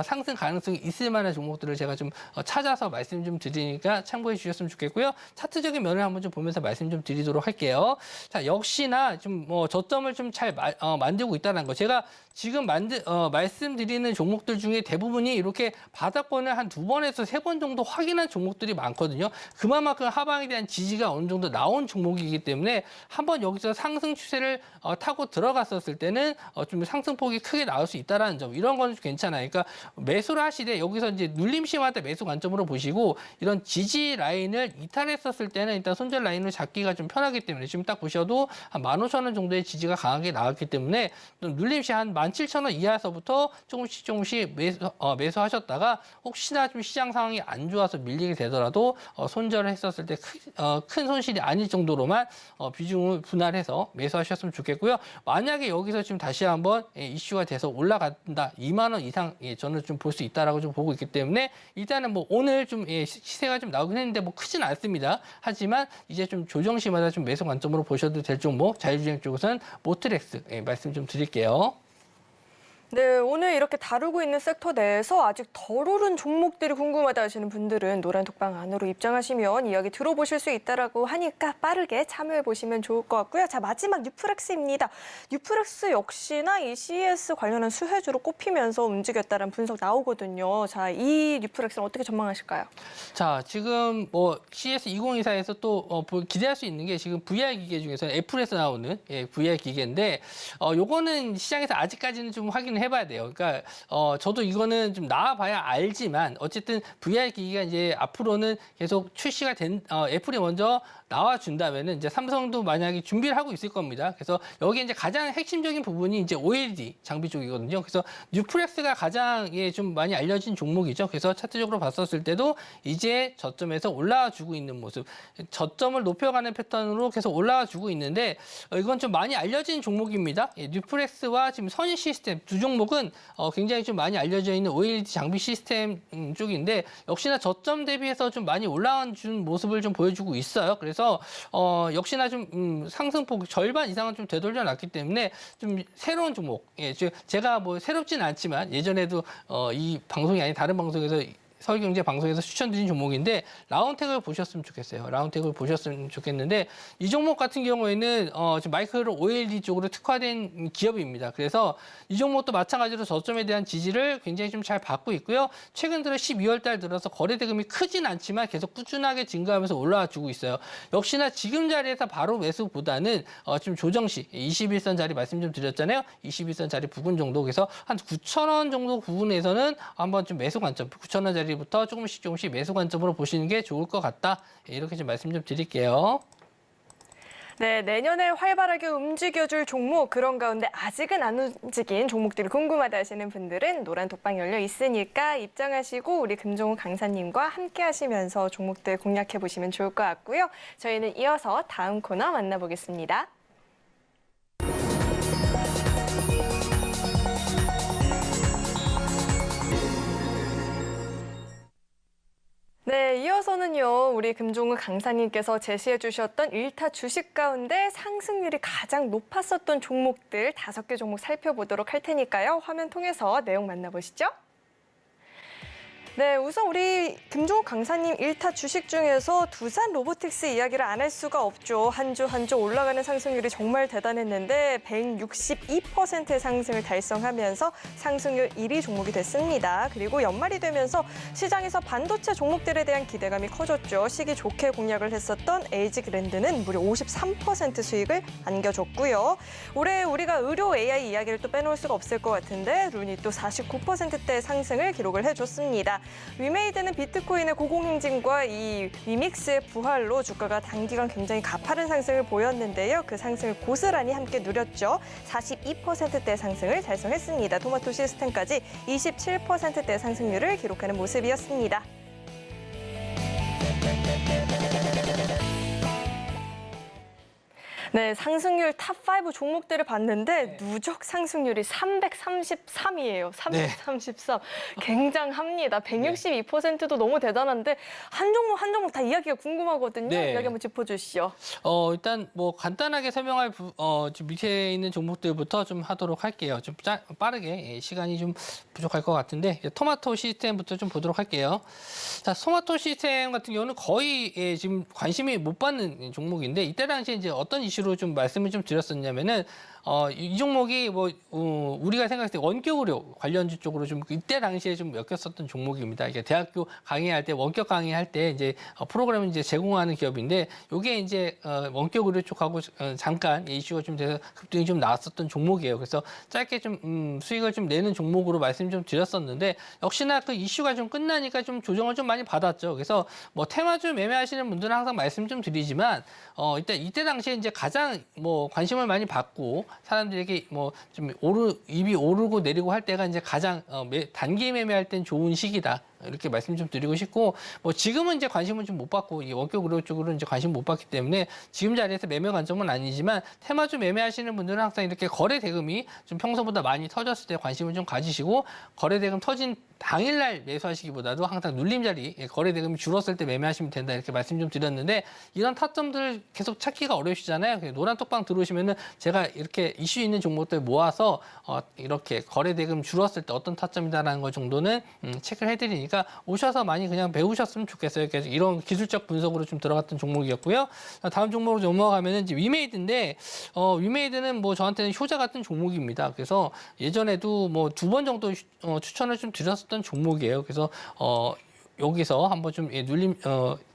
상승 가능성이 있을 만한 종목들을 제가 좀 찾아서 말씀 좀 드리니까 참고해 주셨으면 좋겠고요. 차트적인 면을 한번 좀 보면서 말씀 좀 드리도록 할게요. 자, 역시나 좀 뭐 저점을 좀 잘 만들고 있다는 거. 제가 지금 말씀드리는 종목들 중에 대부분이 이렇게 바닥권을 한 2번에서 3번 정도 확인한 종목들이 많거든요. 그만큼 하방에 대한 지지가 어느 정도 나온 종목이기 때문에 한번 여기서 상승 추세를 타고 들어갔었을 때는 좀 상승폭이 크게 나올 수 있다는 점. 이런 거는 괜찮아요. 그러니까 매수를 하시되 여기서 이제 눌림시마다 매수 관점으로 보시고 이런 지지 라인을 이탈했었을 때는 일단 손절 라인을 잡기가 좀 편하기 때문에 지금 딱 보셔도 한 15,000원 정도의 지지가 강하게 나왔기 때문에 눌림시 한 17,000원 이하서부터 조금씩 매수하셨다가 혹시나 좀 시장 상황이 안 좋아서 밀리게 되더라도 손절을 했었을 때 큰 손실이 아닐 정도로만 비중을 분할해서 매수하셨으면 좋겠고요. 만약에 여기서 지금 다시 한번 이슈가 돼서 올라간다. 2만 원 이상 저는 좀 볼 수 있다라고 좀 보고 있기 때문에 일단은 뭐 오늘 좀 시세가 좀 나오긴 했는데 뭐 크진 않습니다. 하지만 이제 좀 조정 시마다 좀 매수 관점으로 보셔도 될 종목 자율주행 쪽에서는 모트렉스 말씀 좀 드릴게요. 네, 오늘 이렇게 다루고 있는 섹터 내에서 아직 덜 오른 종목들이 궁금하다 하시는 분들은 노란톡방 안으로 입장하시면 이야기 들어보실 수 있다라고 하니까 빠르게 참여해 보시면 좋을 것 같고요. 자, 마지막 뉴프렉스입니다. 뉴프렉스 역시나 이 CES 관련한 수혜주로 꼽히면서 움직였다는 분석 나오거든요. 자, 이 뉴프렉스는 어떻게 전망하실까요? 자, 지금 뭐 CES 2024에서 또 기대할 수 있는 게 지금 VR 기계 중에서 애플에서 나오는 VR 기계인데 요거는 시장에서 아직까지는 좀 확인을 해봐야 돼요. 그러니까 저도 이거는 좀 나와봐야 알지만 어쨌든 VR 기기가 이제 앞으로는 계속 출시가 애플이 먼저 나와준다면은 이제 삼성도 만약에 준비를 하고 있을 겁니다. 그래서 여기 이제 가장 핵심적인 부분이 이제 OLED 장비 쪽이거든요. 그래서 뉴프렉스가 가장 좀 많이 알려진 종목이죠. 그래서 차트적으로 봤었을 때도 이제 저점에서 올라와 주고 있는 모습, 저점을 높여가는 패턴으로 계속 올라와 주고 있는데 이건 좀 많이 알려진 종목입니다. 뉴프렉스와 지금 선희 시스템 두 종목은 굉장히 좀 많이 알려져 있는 OLED 장비 시스템 쪽인데 역시나 저점 대비해서 좀 많이 올라와 준 모습을 좀 보여주고 있어요. 그래서 역시나 좀 상승폭 절반 이상은 좀 되돌려 놨기 때문에 좀 새로운 종목. 예, 제가 뭐 새롭지는 않지만 예전에도 이 방송이 아닌 다른 방송에서 서울경제 방송에서 추천드린 종목인데 라운텍을 보셨으면 좋겠어요. 라운텍을 보셨으면 좋겠는데 이 종목 같은 경우에는 지금 마이크로 OLED 쪽으로 특화된 기업입니다. 그래서 이 종목도 마찬가지로 저점에 대한 지지를 굉장히 좀 잘 받고 있고요. 최근 들어 12월 달 들어서 거래 대금이 크진 않지만 계속 꾸준하게 증가하면서 올라와 주고 있어요. 역시나 지금 자리에서 바로 매수보다는 좀 조정 시 21선 자리 말씀 좀 드렸잖아요. 21선 자리 부근 정도 그래서 한 9,000원 정도 부분에서는 한번 좀 매수 관점 9,000원 자리 부터 조금씩 매수 관점으로 보시는 게 좋을 것 같다. 이렇게 좀 말씀 좀 드릴게요. 네, 내년에 활발하게 움직여줄 종목 그런 가운데 아직은 안 움직인 종목들이 궁금하다 하시는 분들은 노란 독방 열려 있으니까 입장하시고 우리 금종우 강사님과 함께 하시면서 종목들 공략해 보시면 좋을 것 같고요. 저희는 이어서 다음 코너 만나보겠습니다. 네, 이어서는요, 우리 금종우 강사님께서 제시해 주셨던 1타 주식 가운데 상승률이 가장 높았었던 종목들 5개 종목 살펴보도록 할 테니까요. 화면 통해서 내용 만나보시죠. 네, 우선 우리 금종우 강사님 1타 주식 중에서 두산 로보틱스 이야기를 안 할 수가 없죠. 한 주 한 주 올라가는 상승률이 정말 대단했는데 162%의 상승을 달성하면서 상승률 1위 종목이 됐습니다. 그리고 연말이 되면서 시장에서 반도체 종목들에 대한 기대감이 커졌죠. 시기 좋게 공략을 했었던 LG그랜드는 무려 53% 수익을 안겨줬고요. 올해 우리가 의료 AI 이야기를 또 빼놓을 수가 없을 것 같은데 룬이 또 49%대 상승을 기록을 해줬습니다. 위메이드는 비트코인의 고공행진과 이 위믹스의 부활로 주가가 단기간 굉장히 가파른 상승을 보였는데요. 그 상승을 고스란히 함께 누렸죠. 42%대 상승을 달성했습니다. 토마토 시스템까지 27%대 상승률을 기록하는 모습이었습니다. 네, 상승률 탑5 종목들을 봤는데 누적 상승률이 333이에요. 333. 굉장합니다. 162%도 너무 대단한데 한 종목 한 종목 다 이야기가 궁금하거든요. 이야기 한번 짚어주시죠. 일단 뭐 간단하게 설명할 좀 밑에 있는 종목들부터 좀 하도록 할게요. 좀 빠르게 시간이 좀 부족할 것 같은데 토마토 시스템부터 좀 보도록 할게요. 자, 토마토 시스템 같은 경우는 거의 지금 관심이 못 받는 종목인데 이때 당시에 이제 어떤 이슈로 좀 말씀을 좀 드렸었냐면은 이 종목이 뭐 우리가 생각했을 때 원격 의료 관련주 쪽으로 좀 이때 당시에 좀 엮였었던 종목입니다. 이게 대학교 강의할 때 원격 강의할 때 이제 프로그램을 이제 제공하는 기업인데 이게 이제 원격 의료 쪽하고 잠깐 이슈가 좀 돼서 급등이 좀 나왔었던 종목이에요. 그래서 짧게 좀 수익을 좀 내는 종목으로 말씀 좀 드렸었는데 역시나 그 이슈가 좀 끝나니까 좀 조정을 좀 많이 받았죠. 그래서 뭐 테마주 매매하시는 분들은 항상 말씀 좀 드리지만 이때 당시에 이제 가장 뭐 관심을 많이 받고 사람들에게 뭐 좀 입이 오르고 내리고 할 때가 이제 가장 단기 매매할 땐 좋은 시기다. 이렇게 말씀 좀 드리고 싶고 뭐 지금은 이제 관심을 좀 못 받고 이 원격 의료 쪽으로 이제 관심 못 받기 때문에 지금 자리에서 매매 관점은 아니지만 테마주 매매하시는 분들은 항상 이렇게 거래 대금이 좀 평소보다 많이 터졌을 때 관심을 좀 가지시고 거래 대금 터진 당일날 매수하시기보다도 항상 눌림 자리 거래 대금이 줄었을 때 매매하시면 된다 이렇게 말씀 좀 드렸는데 이런 타점들 계속 찾기가 어려우시잖아요. 노란 톡방 들어오시면은 제가 이렇게 이슈 있는 종목들 모아서 이렇게 거래 대금 줄었을 때 어떤 타점이다라는 거 정도는 체크를 해드리니까 오셔서 많이 그냥 배우셨으면 좋겠어요. 그래서 이런 기술적 분석으로 좀 들어갔던 종목이었고요. 다음 종목으로 넘어가면은 이제 위메이드인데 위메이드는 뭐 저한테는 효자 같은 종목입니다. 그래서 예전에도 뭐 2번 정도 추천을 좀 드렸었던 종목이에요. 그래서 여기서 한번 좀 눌림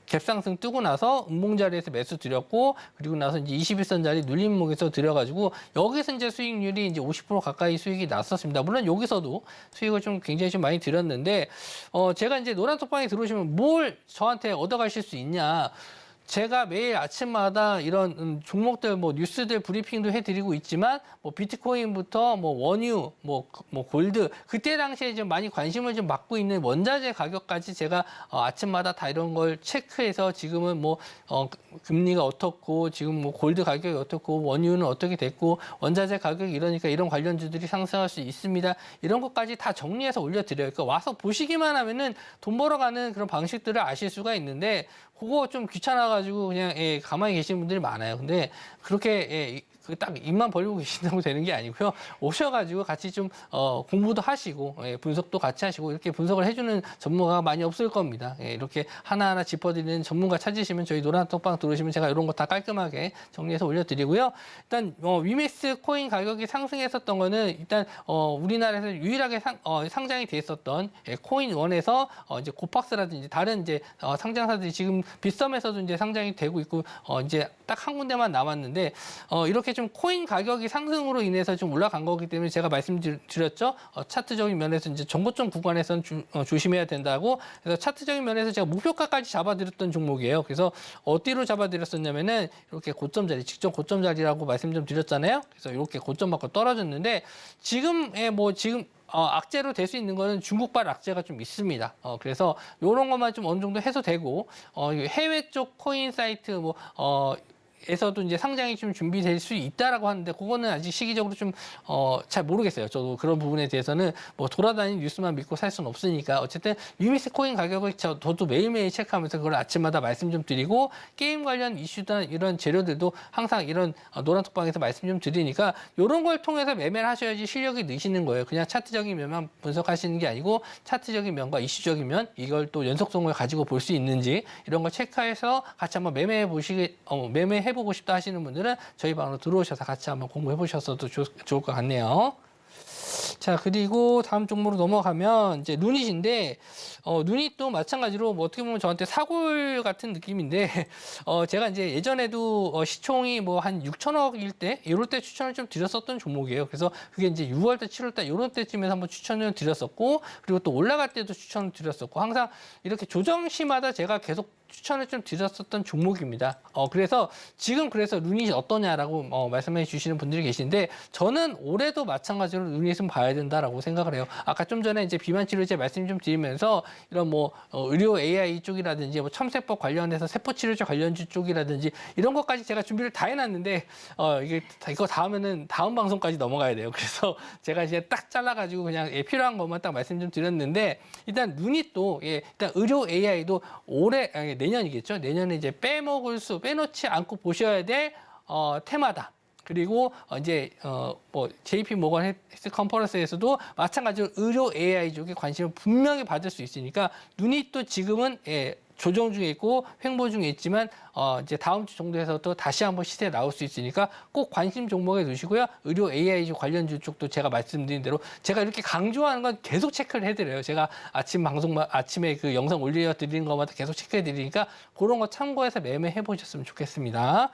갭상승 뜨고 나서 음봉 자리에서 매수 드렸고 그리고 나서 이제 21선 자리 눌림목에서 들여가지고 여기서 이제 수익률이 이제 50% 가까이 수익이 났었습니다. 물론 여기서도 수익을 좀 굉장히 좀 많이 들였는데 제가 이제 노란톡방에 들어오시면 뭘 저한테 얻어가실 수 있냐? 제가 매일 아침마다 이런 종목들 뭐 뉴스들 브리핑도 해드리고 있지만 뭐 비트코인부터 뭐 원유, 뭐 골드 그때 당시에 좀 많이 관심을 좀 받고 있는 원자재 가격까지 제가 아침마다 다 이런 걸 체크해서 지금은 뭐 금리가 어떻고 지금 뭐 골드 가격이 어떻고 원유는 어떻게 됐고 원자재 가격이 이러니까 이런 관련주들이 상승할 수 있습니다. 이런 것까지 다 정리해서 올려드려요. 그러니까 와서 보시기만 하면은 돈 벌어가는 그런 방식들을 아실 수가 있는데 그거 좀 귀찮아가지고 그냥 가만히 계시는 분들이 많아요. 근데 그렇게 딱 입만 벌리고 계신다고 되는 게 아니고요. 오셔가지고 같이 좀 공부도 하시고 분석도 같이 하시고 이렇게 분석을 해주는 전문가가 많이 없을 겁니다. 이렇게 하나하나 짚어드리는 전문가 찾으시면 저희 노란톡방 들어오시면 제가 이런 거 다 깔끔하게 정리해서 올려드리고요. 일단 위메스 코인 가격이 상승했었던 거는 일단 우리나라에서 유일하게 상장이 돼 있었던 코인원에서 이제 고팍스라든지 다른 이제 상장사들이 지금 빗썸에서도 이제 상장이 되고 있고 이제 딱 한 군데만 남았는데 이렇게 좀 코인 가격이 상승으로 인해서 좀 올라간 거기 때문에 제가 말씀드렸죠. 차트적인 면에서 이제 전고점 구간에서는 조심해야 된다고. 그래서 차트적인 면에서 제가 목표가까지 잡아드렸던 종목이에요. 그래서 어디로 잡아드렸었냐면은 이렇게 고점 자리, 직전 고점 자리라고 말씀 좀 드렸잖아요. 그래서 이렇게 고점 받고 떨어졌는데 지금의 지금 악재로 될 수 있는 거는 중국발 악재가 좀 있습니다. 그래서 이런 것만 좀 어느 정도 해소되고 해외 쪽 코인 사이트 에서도 이제 상장이 좀 준비될 수 있다라고 하는데 그거는 아직 시기적으로 좀 잘 모르겠어요. 저도 그런 부분에 대해서는 뭐 돌아다니는 뉴스만 믿고 살 수는 없으니까 어쨌든 유미스 코인 가격을 저도 매일매일 체크하면서 그걸 아침마다 말씀 좀 드리고 게임 관련 이슈나 이런 재료들도 항상 이런 노란톡방에서 말씀 좀 드리니까 이런 걸 통해서 매매를 하셔야지 실력이 느시는 거예요. 그냥 차트적인 면만 분석하시는 게 아니고 차트적인 면과 이슈적인 면 이걸 또 연속성을 가지고 볼 수 있는지 이런 걸 체크해서 같이 한번 매매해보고 싶다 하시는 분들은 저희 방으로 들어오셔서 같이 한번 공부해 보셨어도 좋을 것 같네요. 자, 그리고 다음 종목으로 넘어가면 이제 루닛인데 루닛도 마찬가지로 뭐 어떻게 보면 저한테 사골 같은 느낌인데 제가 이제 예전에도 시총이 뭐 한 6천억일 때 이럴 때 추천을 좀 드렸었던 종목이에요. 그래서 그게 이제 6월 달, 7월 달 이런 때쯤에서 한번 추천을 드렸었고 그리고 또 올라갈 때도 추천을 드렸었고 항상 이렇게 조정 시마다 제가 계속 추천을 좀 드렸었던 종목입니다. 그래서 지금 그래서 루닛이 어떠냐라고 말씀해 주시는 분들이 계신데 저는 올해도 마찬가지로 루닛은 봐야 된다라고 생각을 해요. 아까 좀 전에 이제 비만 치료제 말씀 좀 드리면서 이런 의료 AI 쪽이라든지 첨세법 관련해서 세포 치료제 관련주 쪽이라든지 이런 것까지 제가 준비를 다 해놨는데 이거 다 하면은 다음 방송까지 넘어가야 돼요. 그래서 제가 이제 딱 잘라가지고 그냥 필요한 것만 딱 말씀 좀 드렸는데 일단 루닛도 일단 의료 AI도 올해 내년이겠죠. 내년에 이제 빼놓지 않고 보셔야 될 테마다. 그리고 이제 JP 모건 헬스 컨퍼런스에서도 마찬가지로 의료 AI 쪽에 관심을 분명히 받을 수 있으니까 루닛도 지금은 조정 중에 있고 횡보 중에 있지만 이제 다음 주 정도에서 또 다시 한번 시세에 나올 수 있으니까 꼭 관심 종목에 두시고요. 의료 AI 관련주 쪽도 제가 말씀드린 대로 제가 이렇게 강조하는 건 계속 체크를 해드려요. 제가 아침에 그 영상 올려드리는 것마다 계속 체크해드리니까 그런 거 참고해서 매매해 보셨으면 좋겠습니다.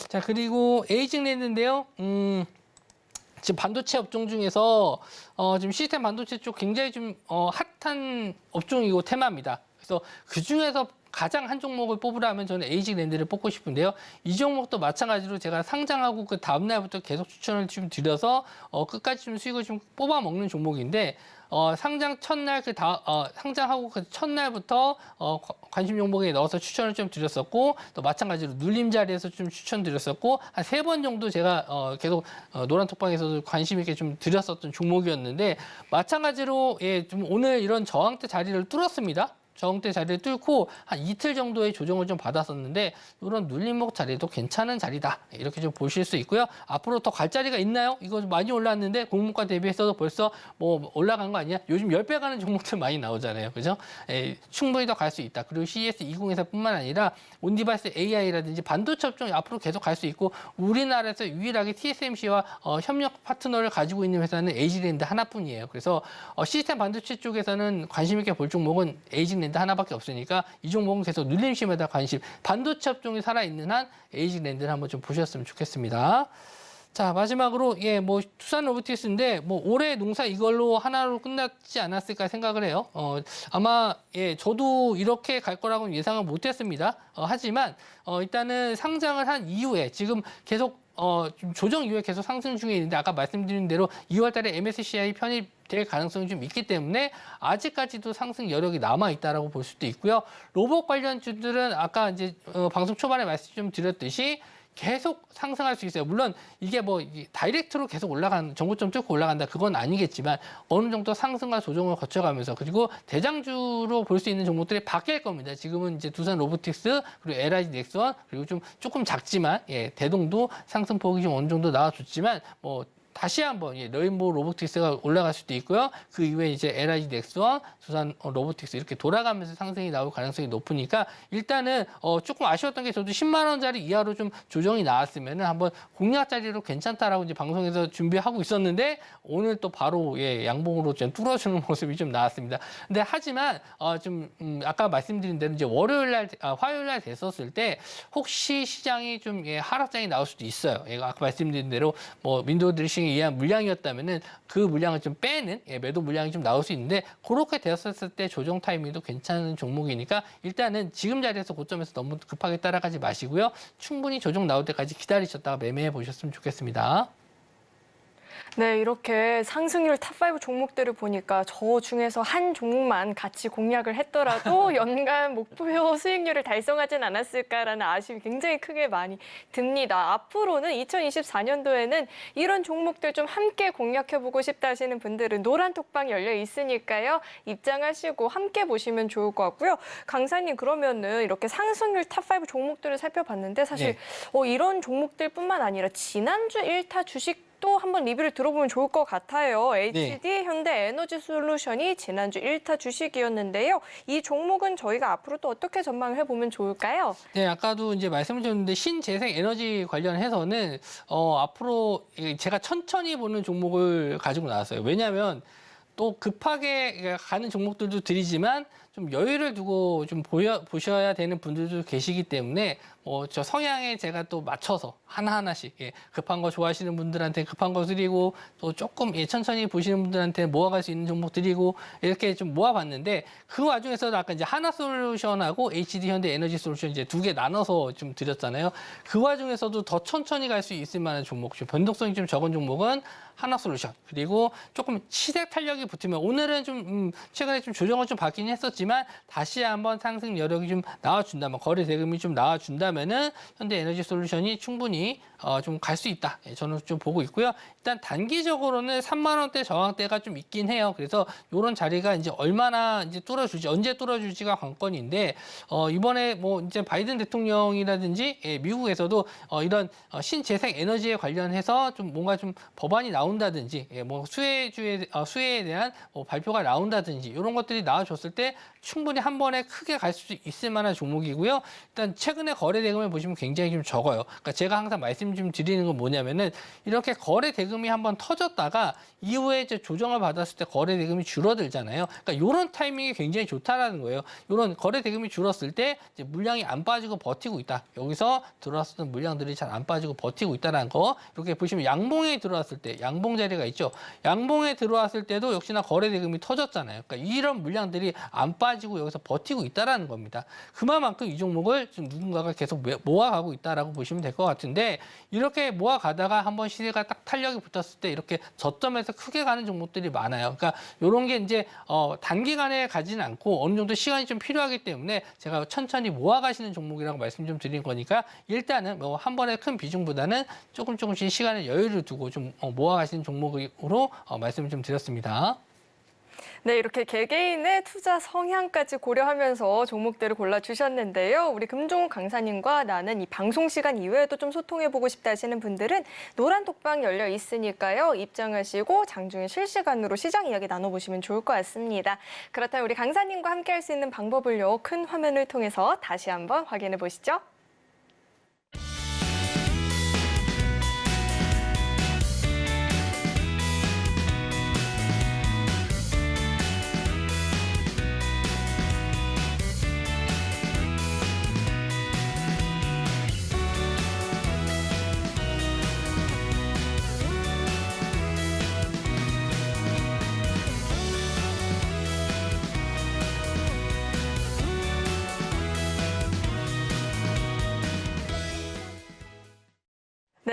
자, 그리고 에이징랜드인데요. 지금 반도체 업종 중에서 지금 시스템 반도체 쪽 굉장히 좀 핫한 업종이고 테마입니다. 그래서 그 중에서 가장 한 종목을 뽑으라면 저는 에이징랜드를 뽑고 싶은데요. 이 종목도 마찬가지로 제가 상장하고 그 다음날부터 계속 추천을 좀 드려서 끝까지 좀 수익을 좀 뽑아 먹는 종목인데 상장 첫날 상장하고 그 첫날부터 관심 종목에 넣어서 추천을 좀 드렸었고 또 마찬가지로 눌림 자리에서 좀 추천드렸었고 한 3번 정도 제가 계속 노란톡방에서도 관심 있게 좀 드렸었던 종목이었는데 마찬가지로 좀 오늘 이런 저항대 자리를 뚫었습니다. 저항대 자리를 뚫고 한 이틀 정도의 조정을 좀 받았었는데 이런 눌림목 자리도 괜찮은 자리다 이렇게 좀 보실 수 있고요. 앞으로 더 갈 자리가 있나요? 이거 많이 올랐는데 공모가 대비해서도 벌써 올라간 거 아니야? 요즘 10배 가는 종목들 많이 나오잖아요. 그죠? 충분히 더 갈 수 있다. 그리고 CES2024뿐만 아니라 온디바이스 AI라든지 반도체 업종이 앞으로 계속 갈 수 있고 우리나라에서 유일하게 TSMC와 협력 파트너를 가지고 있는 회사는 에이징랜드 하나뿐이에요. 그래서 시스템 반도체 쪽에서는 관심 있게 볼 종목은 에이징랜드 에이징랜드 하나밖에 없으니까 이 종목은 계속 눌림심에다 관심. 반도체 업종이 살아있는 한 에이징랜드를 한번 좀 보셨으면 좋겠습니다. 자, 마지막으로, 뭐, 투산 로보틱스인데, 뭐, 올해 농사 이걸로 하나로 끝났지 않았을까 생각을 해요. 아마, 저도 이렇게 갈 거라고는 예상을 못 했습니다. 하지만, 일단은 상장을 한 이후에 지금 계속, 좀 조정 이후에 계속 상승 중에 있는데, 아까 말씀드린 대로 2월 달에 MSCI 편입될 가능성이 좀 있기 때문에, 아직까지도 상승 여력이 남아있다라고 볼 수도 있고요. 로봇 관련주들은 아까 이제, 방송 초반에 말씀 좀 드렸듯이, 계속 상승할 수 있어요. 물론 이게 뭐 다이렉트로 계속 정고점 뚫고 올라간다 그건 아니겠지만 어느 정도 상승과 조정을 거쳐가면서 그리고 대장주로 볼 수 있는 종목들이 바뀔 겁니다. 지금은 이제 두산 로보틱스 그리고 LIG 넥스원 그리고 좀 조금 작지만 대동도 상승폭이 좀 어느 정도 나와줬지만 뭐 다시 한번 레인보우 로보틱스가 올라갈 수도 있고요. 그 이후에 이제 LIG 넥스원, 두산 로보틱스 이렇게 돌아가면서 상승이 나올 가능성이 높으니까 일단은 조금 아쉬웠던 게 저도 10만 원짜리 이하로 좀 조정이 나왔으면은 한번 공략 자리로 괜찮다라고 이제 방송에서 준비하고 있었는데 오늘 또 바로 양봉으로 좀 뚫어주는 모습이 좀 나왔습니다. 근데 하지만 좀 아까 말씀드린 대로 이제 화요일 날 됐었을 때 혹시 시장이 좀 하락장이 나올 수도 있어요. 아까 말씀드린 대로 뭐 윈도우 드레싱 의한 물량이었다면은 그 물량을 좀 빼는 매도 물량이 좀 나올 수 있는데 그렇게 되었을 때 조정 타이밍도 괜찮은 종목이니까 일단은 지금 자리에서 고점에서 너무 급하게 따라가지 마시고요. 충분히 조정 나올 때까지 기다리셨다가 매매해 보셨으면 좋겠습니다. 네, 이렇게 상승률 탑5 종목들을 보니까 저 중에서 한 종목만 같이 공략을 했더라도 연간 목표 수익률을 달성하진 않았을까라는 아쉬움이 굉장히 크게 많이 듭니다. 앞으로는 2024년도에는 이런 종목들 좀 함께 공략해보고 싶다 하시는 분들은 노란 톡방 열려 있으니까요. 입장하시고 함께 보시면 좋을 것 같고요. 강사님, 그러면은 이렇게 상승률 탑5 종목들을 살펴봤는데 사실 이런 종목들뿐만 아니라 지난주 1타 주식 또 한번 리뷰를 들어보면 좋을 것 같아요. HD 현대에너지솔루션이 지난주 1타 주식이었는데요. 이 종목은 저희가 앞으로 또 어떻게 전망을 해보면 좋을까요? 네, 아까도 이제 말씀드렸는데 신재생 에너지 관련해서는 앞으로 제가 천천히 보는 종목을 가지고 나왔어요. 왜냐하면 또 급하게 가는 종목들도 드리지만 좀 여유를 두고 좀 보셔야 되는 분들도 계시기 때문에 저 성향에 제가 또 맞춰서 하나하나씩 급한 거 좋아하시는 분들한테 급한 거 드리고 또 조금 천천히 보시는 분들한테 모아갈 수 있는 종목 드리고 이렇게 좀 모아봤는데 그 와중에서도 아까 이제 하나솔루션하고 HD 현대 에너지 솔루션 이제 두 개 나눠서 좀 드렸잖아요. 그 와중에서도 더 천천히 갈 수 있을 만한 종목, 좀 변동성이 좀 적은 종목은 하나솔루션 그리고 조금 시세 탄력이 붙으면 오늘은 좀 최근에 좀 조정을 좀 받긴 했었지만 다시 한번 상승 여력이 좀 나와준다면 거래 대금이 좀 나와준다면은 현대에너지솔루션이 충분히 좀 갈 수 있다. 저는 좀 보고 있고요. 일단 단기적으로는 3만 원대 저항대가 좀 있긴 해요. 그래서 이런 자리가 이제 얼마나 이제 뚫어줄지 언제 뚫어줄지가 관건인데 이번에 뭐 이제 바이든 대통령이라든지 미국에서도 이런 신재생 에너지에 관련해서 좀 뭔가 좀 법안이 나온다든지 뭐 수혜에 대한 발표가 나온다든지 이런 것들이 나와줬을 때 충분히 한 번에 크게 갈 수 있을 만한 종목이고요. 일단 최근에 거래 대금을 보시면 굉장히 좀 적어요. 그러니까 제가 항상 말씀 좀 드리는 건 뭐냐면은 이렇게 거래 대금이 한번 터졌다가 이후에 이제 조정을 받았을 때 거래 대금이 줄어들잖아요. 그러니까 이런 타이밍이 굉장히 좋다라는 거예요. 이런 거래 대금이 줄었을 때 이제 물량이 안 빠지고 버티고 있다. 여기서 들어왔었던 물량들이 잘 안 빠지고 버티고 있다는 거. 이렇게 보시면 양봉에 들어왔을 때 양봉 자리가 있죠. 양봉에 들어왔을 때도 역시나 거래 대금이 터졌잖아요. 그러니까 이런 물량들이 안 빠지고 여기서 버티고 있다라는 겁니다. 그만큼 이 종목을 좀 누군가가 계속 모아가고 있다라고 보시면 될 것 같은데 이렇게 모아가다가 한번 시세가 딱 탄력이 붙었을 때 이렇게 저점에서 크게 가는 종목들이 많아요. 그러니까 이런 게 이제 단기간에 가지는 않고 어느 정도 시간이 좀 필요하기 때문에 제가 천천히 모아가시는 종목이라고 말씀 좀 드린 거니까 일단은 뭐 한 번에 큰 비중보다는 조금씩 시간에 여유를 두고 좀 모아가시는 종목으로 말씀을 좀 드렸습니다. 네, 이렇게 개개인의 투자 성향까지 고려하면서 종목들을 골라주셨는데요. 우리 금종욱 강사님과 나는 이 방송 시간 이외에도 좀 소통해보고 싶다 하시는 분들은 노란 톡방 열려 있으니까요. 입장하시고 장중에 실시간으로 시장 이야기 나눠보시면 좋을 것 같습니다. 그렇다면 우리 강사님과 함께 할 수 있는 방법을요. 큰 화면을 통해서 다시 한번 확인해 보시죠.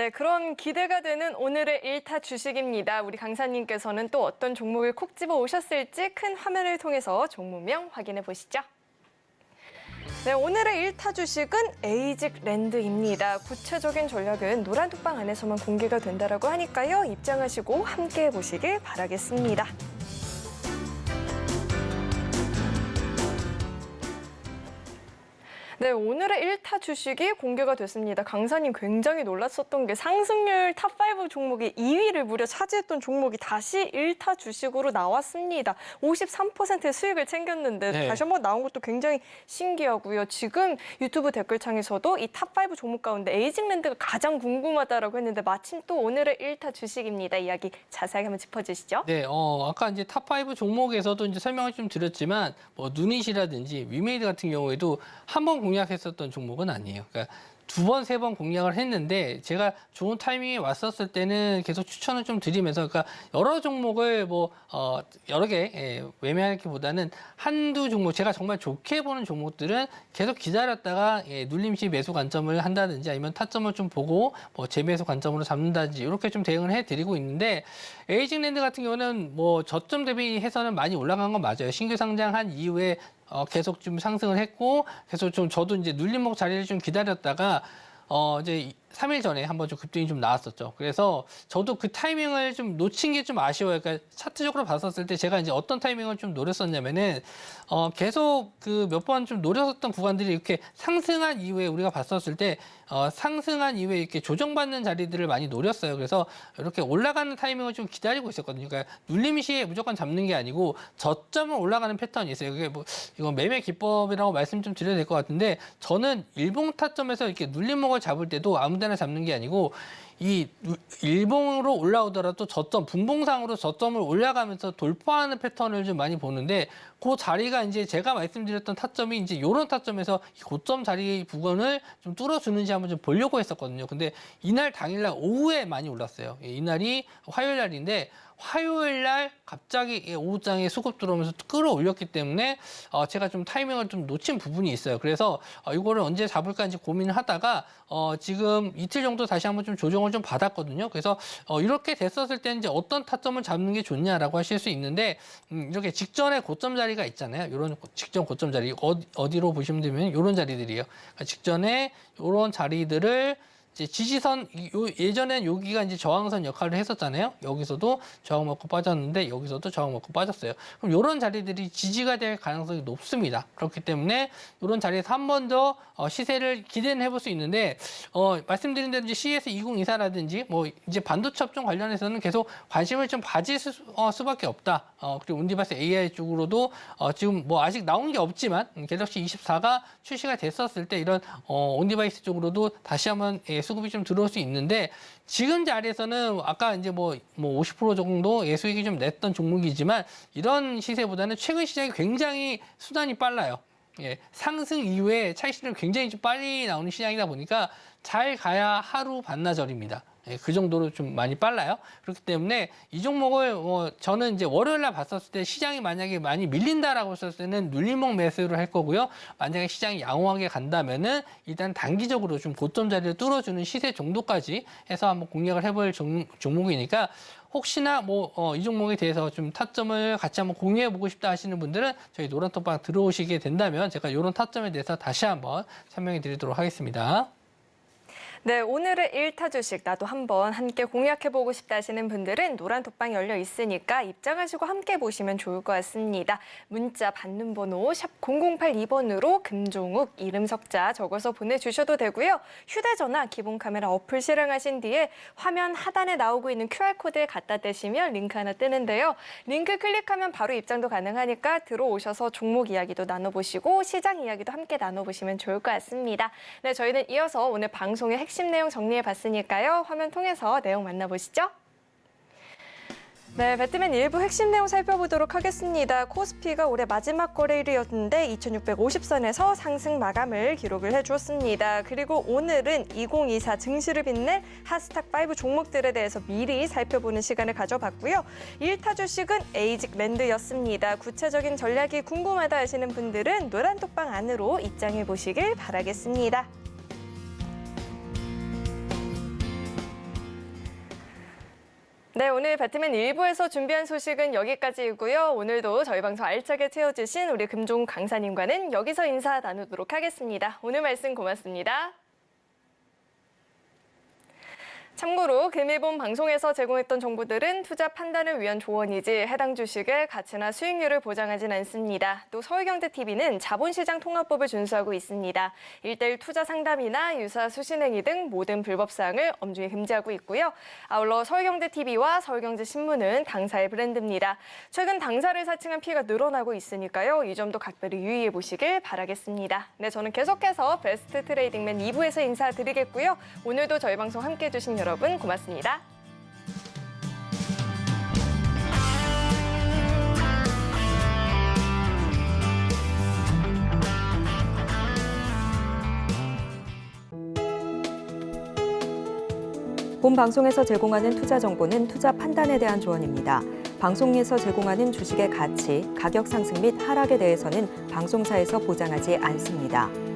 네, 그런 기대가 되는 오늘의 1타 주식입니다. 우리 강사님께서는 또 어떤 종목을 콕 집어 오셨을지 큰 화면을 통해서 종목명 확인해 보시죠. 네, 오늘의 1타 주식은 에이직랜드입니다. 구체적인 전략은 노란톡방 안에서만 공개가 된다고 하니까요. 입장하시고 함께 보시길 바라겠습니다. 네, 오늘의 1타 주식이 공개가 됐습니다. 강사님 굉장히 놀랐었던 게 상승률 탑5 종목의 2위를 무려 차지했던 종목이 다시 1타 주식으로 나왔습니다. 53%의 수익을 챙겼는데 네. 다시 한번 나온 것도 굉장히 신기하고요. 지금 유튜브 댓글창에서도 이 탑5 종목 가운데 에이직랜드가 가장 궁금하다라고 했는데 마침 또 오늘의 1타 주식입니다. 이야기 자세하게 한번 짚어주시죠. 네, 아까 이제 탑5 종목에서도 이제 설명을 좀 드렸지만, 뭐, 누닛이라든지 위메이드 같은 경우에도 한 번 공략했었던 종목은 아니에요. 그러니까 두 번, 세 번 공략을 했는데 제가 좋은 타이밍에 왔었을 때는 계속 추천을 좀 드리면서 그러니까 여러 종목을 여러 개 매매하기보다는 한두 종목 제가 정말 좋게 보는 종목들은 계속 기다렸다가 눌림시 매수 관점을 한다든지 아니면 타점을 좀 보고 뭐 재매수 관점으로 잡는다든지 이렇게 좀 대응을 해드리고 있는데 에이직랜드 같은 경우는 뭐 저점 대비해서는 많이 올라간 건 맞아요. 신규 상장한 이후에 계속 좀 상승을 했고, 계속 좀 저도 이제 눌림목 자리를 좀 기다렸다가, 이제 3일 전에 한번 좀 급등이 좀 나왔었죠. 그래서 저도 그 타이밍을 좀 놓친 게 좀 아쉬워요. 그러니까 차트적으로 봤었을 때 제가 이제 어떤 타이밍을 좀 노렸었냐면은, 계속 그 몇 번 좀 노렸었던 구간들이 이렇게 상승한 이후에 우리가 봤었을 때, 상승한 이후에 이렇게 조정받는 자리들을 많이 노렸어요. 그래서 이렇게 올라가는 타이밍을 좀 기다리고 있었거든요. 그러니까 눌림 시에 무조건 잡는 게 아니고 저점을 올라가는 패턴이 있어요. 그게 뭐 이건 매매 기법이라고 말씀 좀 드려야 될 것 같은데 저는 일봉 타점에서 이렇게 눌림목을 잡을 때도 아무데나 잡는 게 아니고 이 일봉으로 올라오더라도 저점, 분봉상으로 저점을 올라가면서 돌파하는 패턴을 좀 많이 보는데 그 자리가 이제 제가 말씀드렸던 타점이 이제 이런 타점에서 고점 자리 부분을 좀 뚫어주는지 한번 좀 보려고 했었거든요. 근데 이날 당일날 오후에 많이 올랐어요. 이날이 화요일 날인데 화요일 날 갑자기 오후장에 수급 들어오면서 끌어올렸기 때문에 제가 좀 타이밍을 좀 놓친 부분이 있어요. 그래서 이거를 언제 잡을까 이제 고민을 하다가 지금 이틀 정도 다시 한번 좀 조정을 좀 받았거든요. 그래서 이렇게 됐었을 때 이제 어떤 타점을 잡는 게 좋냐라고 하실 수 있는데 이렇게 직전에 고점 자리가 있잖아요. 이런 직전 고점 자리 어디로 보시면 되면 이런 자리들이에요. 그러니까 직전에 이런 자리들을 이제 지지선 예전엔 여기가 이제 저항선 역할을 했었잖아요. 여기서도 저항 먹고 빠졌는데 여기서도 저항 먹고 빠졌어요. 그럼 이런 자리들이 지지가 될 가능성이 높습니다. 그렇기 때문에 이런 자리에서 한 번 더 시세를 기대는 해볼 수 있는데 말씀드린 대로 이제 CS2024라든지 뭐 이제 반도체 업종 관련해서는 계속 관심을 좀 가질 수밖에 없다. 그리고 온디바이스 AI 쪽으로도 지금 뭐 아직 나온 게 없지만 갤럭시 24가 출시가 됐었을 때 이런 온디바이스 쪽으로도 다시 한번 수급이 좀 들어올 수 있는데 지금 자리에서는 아까 이제 뭐 50% 정도 수익이 좀 냈던 종목이지만 이런 시세보다는 최근 시장이 굉장히 수단이 빨라요. 상승 이후에 차익 실현이 굉장히 좀 빨리 나오는 시장이다 보니까 잘 가야 하루 반나절입니다. 그 정도로 좀 많이 빨라요. 그렇기 때문에 이 종목을 저는 이제 월요일 날 봤었을 때 시장이 만약에 많이 밀린다라고 했을 때는 눌림목 매수를 할 거고요. 만약에 시장이 양호하게 간다면은 일단 단기적으로 좀 고점 자리를 뚫어주는 시세 정도까지 해서 한번 공략을 해볼 종목이니까 혹시나 이 종목에 대해서 좀 타점을 같이 한번 공유해보고 싶다 하시는 분들은 저희 노란톡방 들어오시게 된다면 제가 이런 타점에 대해서 다시 한번 설명해 드리도록 하겠습니다. 네, 오늘의 1타 주식 나도 한번 함께 공략해보고 싶다 하시는 분들은 노란톡방 열려 있으니까 입장하시고 함께 보시면 좋을 것 같습니다. 문자 받는 번호 샵 0082번으로 금종욱, 이름 석자 적어서 보내주셔도 되고요. 휴대전화 기본 카메라 어플 실행하신 뒤에 화면 하단에 나오고 있는 QR코드에 갖다 대시면 링크 하나 뜨는데요. 링크 클릭하면 바로 입장도 가능하니까 들어오셔서 종목 이야기도 나눠보시고 시장 이야기도 함께 나눠보시면 좋을 것 같습니다. 네, 저희는 이어서 오늘 방송의 핵심 내용 정리해봤으니까요. 화면 통해서 내용 만나보시죠. 네, 배트맨 일부 핵심 내용 살펴보도록 하겠습니다. 코스피가 올해 마지막 거래일이었는데 2650선에서 상승 마감을 기록을 해주었습니다. 그리고 오늘은 2024 증시를 빛낼 핫스탁5 종목들에 대해서 미리 살펴보는 시간을 가져봤고요. 1타 주식은 에이직랜드였습니다. 구체적인 전략이 궁금하다 하시는 분들은 노란톡방 안으로 입장해 보시길 바라겠습니다. 네, 오늘 배트맨 1부에서 준비한 소식은 여기까지이고요. 오늘도 저희 방송 알차게 채워주신 우리 금종 강사님과는 여기서 인사 나누도록 하겠습니다. 오늘 말씀 고맙습니다. 참고로 금일본 방송에서 제공했던 정보들은 투자 판단을 위한 조언이지 해당 주식의 가치나 수익률을 보장하진 않습니다. 또 서울경제TV는 자본시장 통합법을 준수하고 있습니다. 1:1 투자 상담이나 유사 수신행위 등 모든 불법 사항을 엄중히 금지하고 있고요. 아울러 서울경제TV와 서울경제신문은 당사의 브랜드입니다. 최근 당사를 사칭한 피해가 늘어나고 있으니까요. 이 점도 각별히 유의해 보시길 바라겠습니다. 네, 저는 계속해서 베스트 트레이딩맨 2부에서 인사드리겠고요. 오늘도 저희 방송 함께해 주신 여러분 고맙습니다. 본 방송에서 제공하는 투자 정보는 투자 판단에 대한 조언입니다. 방송에서 제공하는 주식의 가치, 가격 상승 및 하락에 대해서는 방송사에서 보장하지 않습니다.